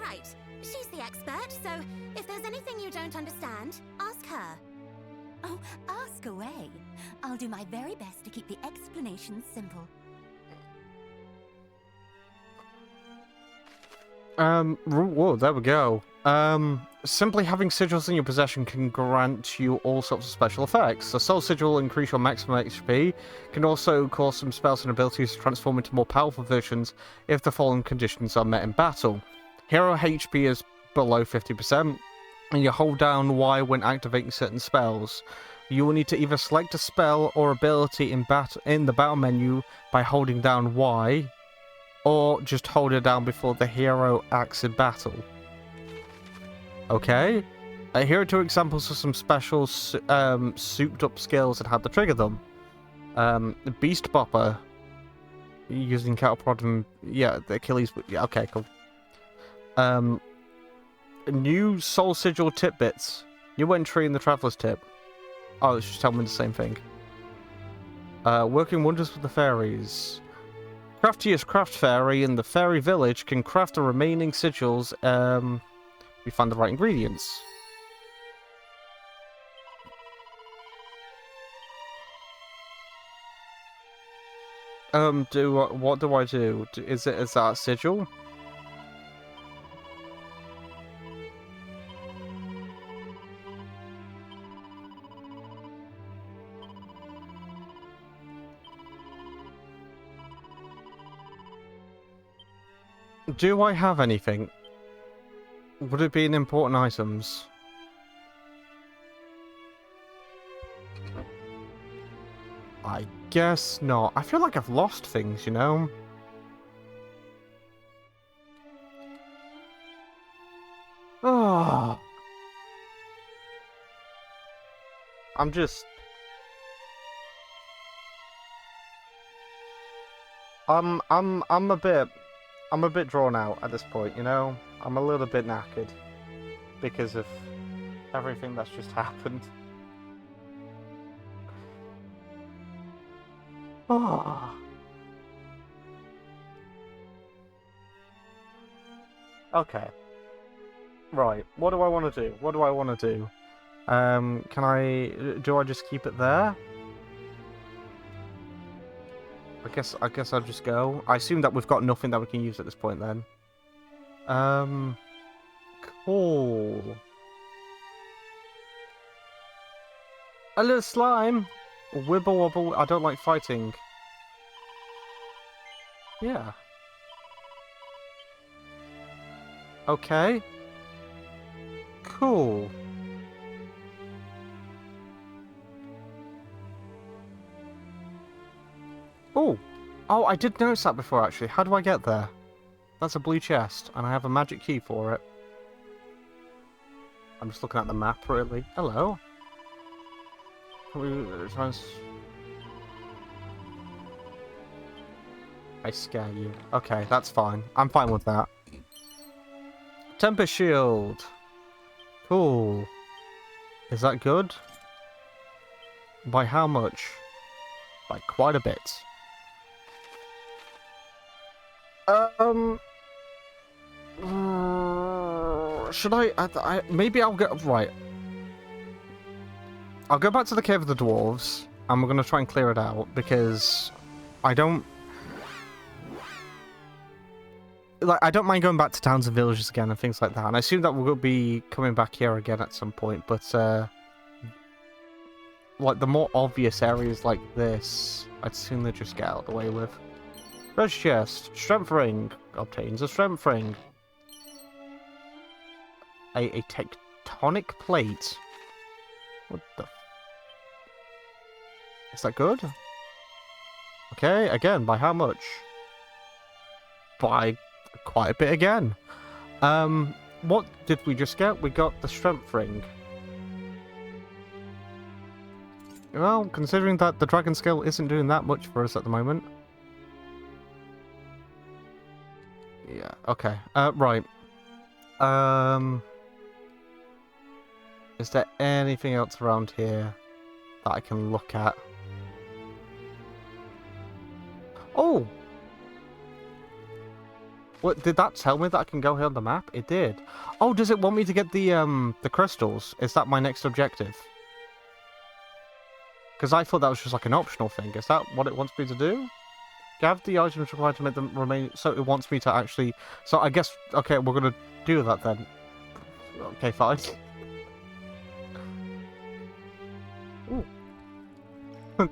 Right. She's the expert, so if there's anything you don't understand, ask her. Oh, ask away. I'll do my very best to keep the explanations simple. Whoa, there we go. Simply having sigils in your possession can grant you all sorts of special effects. A soul sigil will increase your maximum HP, can also cause some spells and abilities to transform into more powerful versions if the following conditions are met in battle. Hero HP is below 50%, and you hold down Y when activating certain spells. You will need to either select a spell or ability in the battle menu by holding down Y, or just hold it down before the hero acts in battle. Okay. Here are 2 examples of some special souped up skills and how to trigger them. The Beast Bopper, using cattle prod and yeah, the Achilles. Yeah, okay, cool. New Soul Sigil tidbits. New entry in the Traveler's Tip. Oh, it's just telling me the same thing. Working wonders with the fairies. Craftiest craft fairy in the fairy village can craft the remaining sigils. We find the right ingredients. What do I do? Is that a sigil? Do I have anything? Would it be in important items? I guess not. I feel like I've lost things, you know? Oh. I'm just... I'm a bit drawn out at this point, you know? I'm a little bit knackered because of everything that's just happened. Oh. Okay. Right. What do I want to do? What do I want to do? Do I just keep it there? I guess I'll just go. I assume that we've got nothing that we can use at this point then. Cool. A little slime. Wibble wobble. I don't like fighting. Yeah. Okay. Cool. Oh. Oh, I did notice that before, actually. How do I get there? That's a blue chest, and I have a magic key for it. I'm just looking at the map, really. Hello. I scare you. Okay, that's fine. I'm fine with that. Tempest Shield. Cool. Is that good? By how much? By quite a bit. Should I maybe I'll get... Right. I'll go back to the Cave of the Dwarves, and we're going to try and clear it out, because I don't... Like, I don't mind going back to towns and villages again and things like that, and I assume that we'll be coming back here again at some point, but, like, the more obvious areas like this, I'd sooner just get out of the way with. Treasure chest. Strength ring. Obtains a strength ring. A tectonic plate. What the... Is that good? Okay, again, by how much? By quite a bit again. What did we just get? We got the strength ring. Well, considering that the dragon skill isn't doing that much for us at the moment. Yeah, okay. Right. Is there anything else around here that I can look at? Oh! What, did that tell me that I can go here on the map? It did. Oh, does it want me to get the crystals? Is that my next objective? Because I thought that was just like an optional thing. Is that what it wants me to do? Gather the items required to make them remain... So it wants me to actually... So I guess... Okay, we're going to do that then. Okay, fine. Ooh.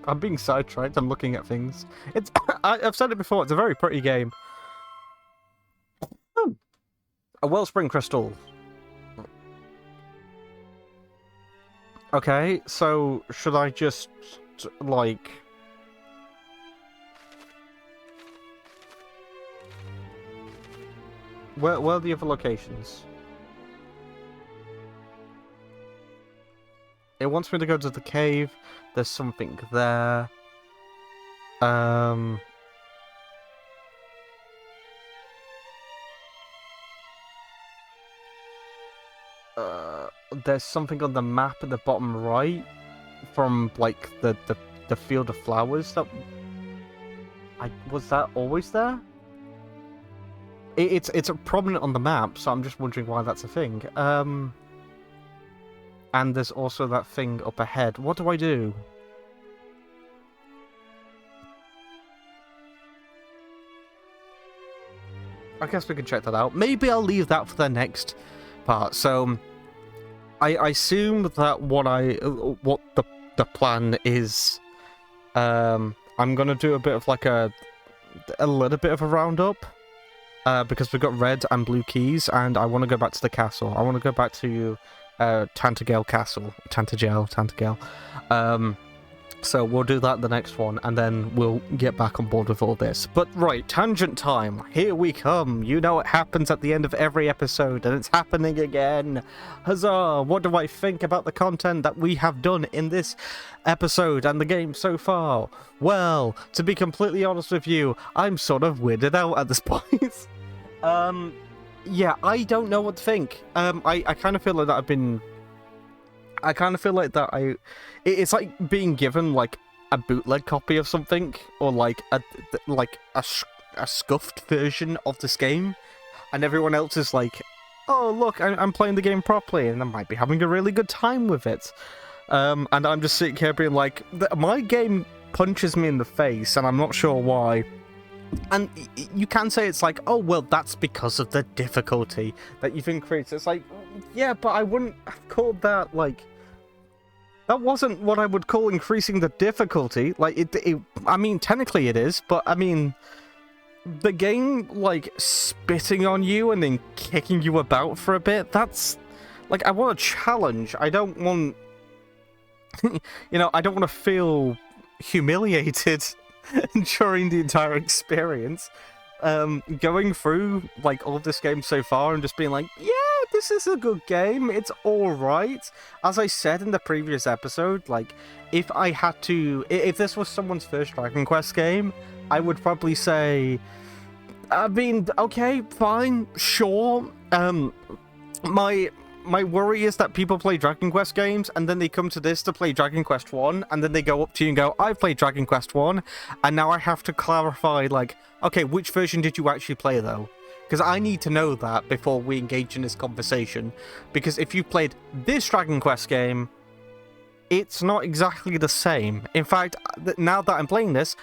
I'm being sidetracked. I'm looking at things. It's... I've said it before. It's a very pretty game. A wellspring crystal. Okay, so should I just, like... Where are the other locations? It wants me to go to the cave. There's something there. There's something on the map at the bottom right from like the field of flowers that was that always there? It's prominent on the map, so I'm just wondering why that's a thing. And there's also that thing up ahead. What do I do? I guess we can check that out. Maybe I'll leave that for the next part. So I assume that what the plan is, I'm gonna do a bit of like a little bit of a roundup, because we've got red and blue keys, and I want to go back to the castle. I want to go back to Tantagale Castle, Tantagale. So we'll do that the next one, and then we'll get back on board with all this. But right, tangent time. Here we come. You know it happens at the end of every episode, and it's happening again. Huzzah! What do I think about the content that we have done in this episode and the game so far? Well, to be completely honest with you, I'm sort of weirded out at this point. Yeah, I don't know what to think. I kind of feel like that it's like being given like a bootleg copy of something, or like a scuffed version of this game, and everyone else is like, oh look, I'm playing the game properly, and I might be having a really good time with it. And I'm just sitting here being like, my game punches me in the face, and I'm not sure why. And you can say it's like, oh well, that's because of the difficulty that you've increased. It's like, yeah, but I wouldn't have called that like. That wasn't what I would call increasing the difficulty. Like, I mean, technically it is, but I mean, the game, like, spitting on you and then kicking you about for a bit, that's, like, I want a challenge. I don't want, I don't want to feel humiliated during the entire experience. Going through, like, all of this game so far and just being like, yeah, this is a good game, it's alright. As I said in the previous episode, like, if this was someone's first Dragon Quest game, I would probably say, I mean, okay, fine, sure. My worry is that people play Dragon Quest games, and then they come to this to play Dragon Quest 1, and then they go up to you and go, I've played Dragon Quest 1, and now I have to clarify, like, okay, which version did you actually play, though? Because I need to know that before we engage in this conversation. Because if you played this Dragon Quest game, it's not exactly the same. In fact, now that I'm playing this,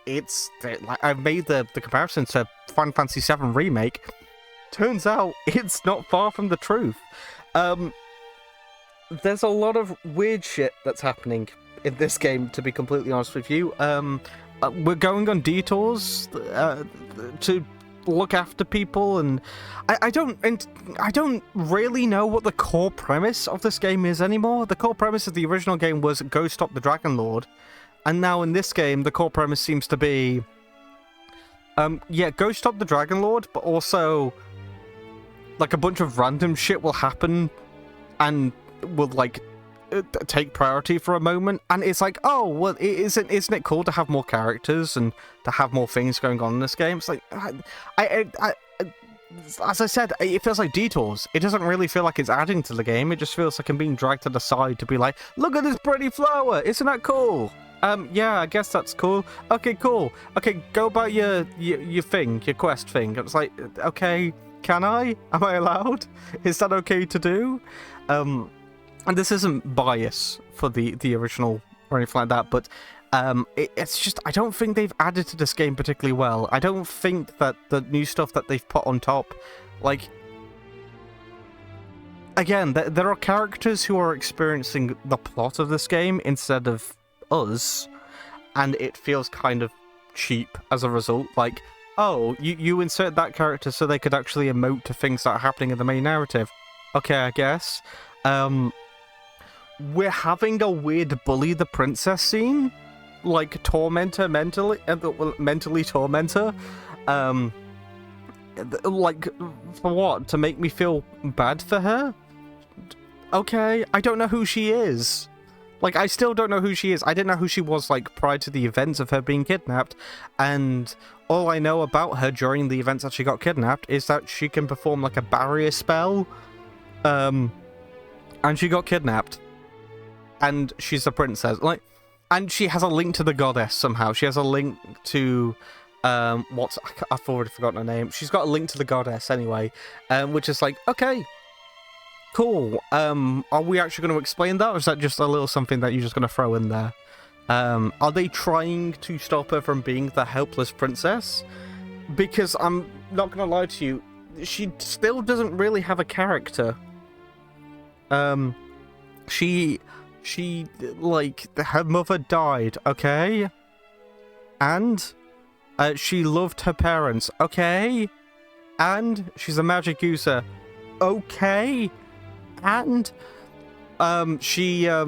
it's like I've made the comparison to Final Fantasy VII Remake. Turns out it's not far from the truth. There's a lot of weird shit that's happening in this game, to be completely honest with you. We're going on detours to look after people, and I don't really know what the core premise of this game is anymore. The core premise of the original game was go stop the Dragon Lord, and now in this game the core premise seems to be yeah, go stop the Dragon Lord, but also like a bunch of random shit will happen and will like take priority for a moment, and it's like, oh well, isn't it cool to have more characters and to have more things going on in this game? It's like, as I said, it feels like detours. It doesn't really feel like it's adding to the game. It just feels like I'm being dragged to the side to be like, look at this pretty flower, isn't that cool? Yeah, I guess that's cool. Okay, cool. Okay, go about your thing, your quest thing. It's like, okay, can I? Am I allowed? Is that okay to do? And this isn't bias for the original or anything like that, but it's just, I don't think they've added to this game particularly well. I don't think that the new stuff that they've put on top, like, again, there are characters who are experiencing the plot of this game instead of us, and it feels kind of cheap as a result. Like, oh, you insert that character so they could actually emote to things that are happening in the main narrative. Okay, I guess. We're having a weird bully the princess scene, like tormentor mentally tormentor. Like, for what? To make me feel bad for her? Okay, I don't know who she is. Like, I still don't know who she is. I didn't know who she was, like, prior to the events of her being kidnapped, and all I know about her during the events that she got kidnapped is that she can perform, like, a barrier spell, and she got kidnapped, and she's a princess, like, and she has a link to the goddess somehow. She has a link to, I've already forgotten her name. She's got a link to the goddess anyway, which is like, okay, cool. Are we actually going to explain that, or is that just a little something that you're just going to throw in there? Are they trying to stop her from being the helpless princess? Because I'm not going to lie to you, she still doesn't really have a character. She, like, her mother died, okay? And, she loved her parents, okay? And, she's a magic user, okay? And, she, I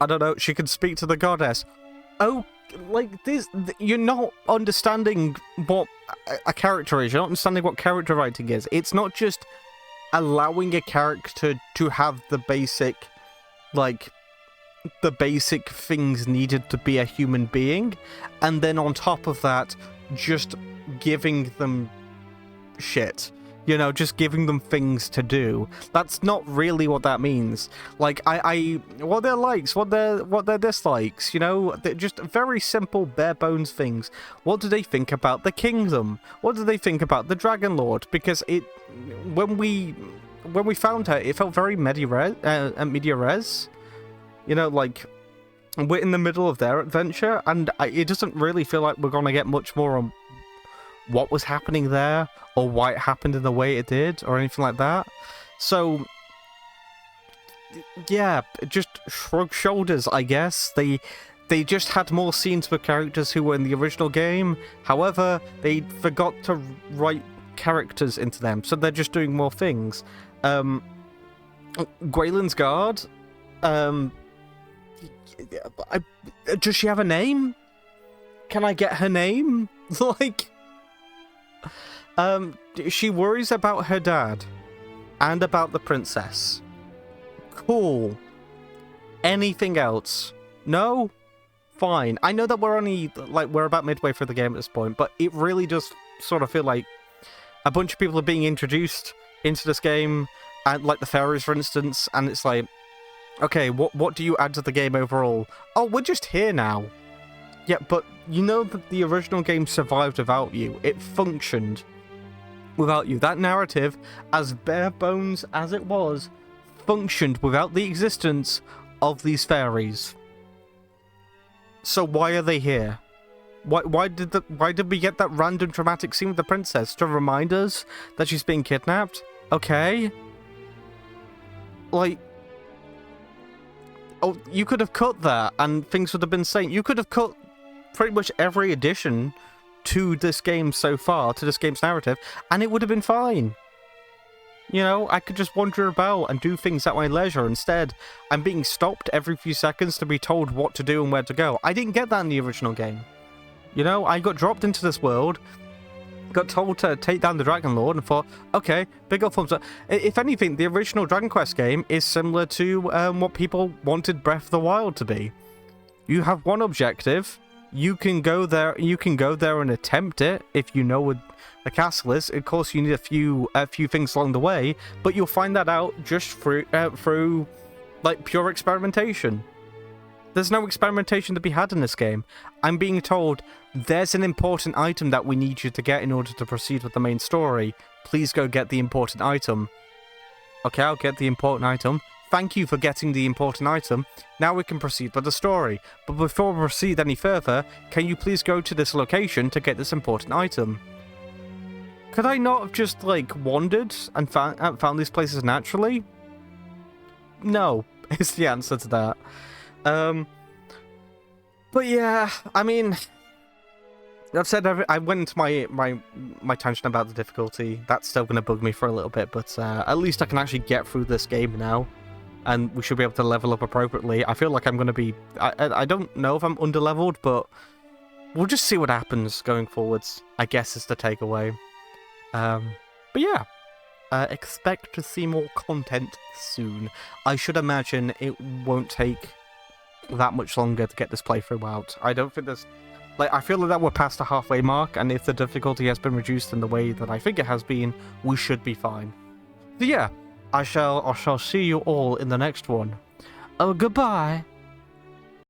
don't know, she can speak to the goddess. Oh, like, this, you're not understanding what a character is. You're not understanding what character writing is. It's not just allowing a character to have the basic, like, the basic things needed to be a human being, and then on top of that, just giving them shit. You know, just giving them things to do. That's not really what that means. Like, what their likes, what their dislikes, you know, they're just very simple, bare bones things. What do they think about the kingdom? What do they think about the Dragon Lord? Because when we found her, it felt very media res. You know, like, we're in the middle of their adventure, and it doesn't really feel like we're gonna get much more on what was happening there, or why it happened in the way it did, or anything like that. So, yeah, just shrug shoulders, I guess. They just had more scenes with characters who were in the original game. However, they forgot to write characters into them, so they're just doing more things. Graylin's guard, does she have a name? Can I get her name? Like, she worries about her dad and about the princess. Cool. Anything else? No? Fine. I know that we're only, like, we're about midway through the game at this point, but it really does sort of feel like a bunch of people are being introduced into this game, and, like, the fairies, for instance, and it's like, okay, what do you add to the game overall? Oh, we're just here now. Yeah, but you know that the original game survived without you. It functioned without you. That narrative, as bare bones as it was, functioned without the existence of these fairies. So why are they here? Why did we get that random dramatic scene with the princess to remind us that she's being kidnapped? Okay. Like, oh, you could have cut that and things would have been sane. You could have cut pretty much every addition to this game so far, to this game's narrative, and it would have been fine. You know, I could just wander about and do things at my leisure. Instead, I'm being stopped every few seconds to be told what to do and where to go. I didn't get that in the original game. You know, I got dropped into this world, got told to take down the Dragon Lord, and thought, okay, big up thumbs up. If anything, the original Dragon Quest game is similar to what people wanted Breath of the Wild to be. You have one objective. You can go there and attempt it if you know what the castle is. Of course, you need a few things along the way, but you'll find that out just through like pure experimentation. There's no experimentation to be had in this game. I'm being told there's an important item that we need you to get in order to proceed with the main story. Please go get the important item. Okay, I'll get the important item. Thank you for getting the important item. Now we can proceed with the story. But before we proceed any further, can you please go to this location to get this important item? Could I not have just, like, wandered and found these places naturally? No, is the answer to that. But yeah, I mean, I've said I went into my tangent about the difficulty. That's still going to bug me for a little bit, but at least I can actually get through this game now. And we should be able to level up appropriately. I feel like I'm going to be... I don't know if I'm underleveled, but we'll just see what happens going forwards, I guess is the takeaway. But yeah. expect to see more content soon. I should imagine it won't take that much longer to get this playthrough out. I don't think there's... Like, I feel that we're past the halfway mark, and if the difficulty has been reduced in the way that I think it has been, we should be fine. So yeah, I shall see you all in the next one. Oh, goodbye!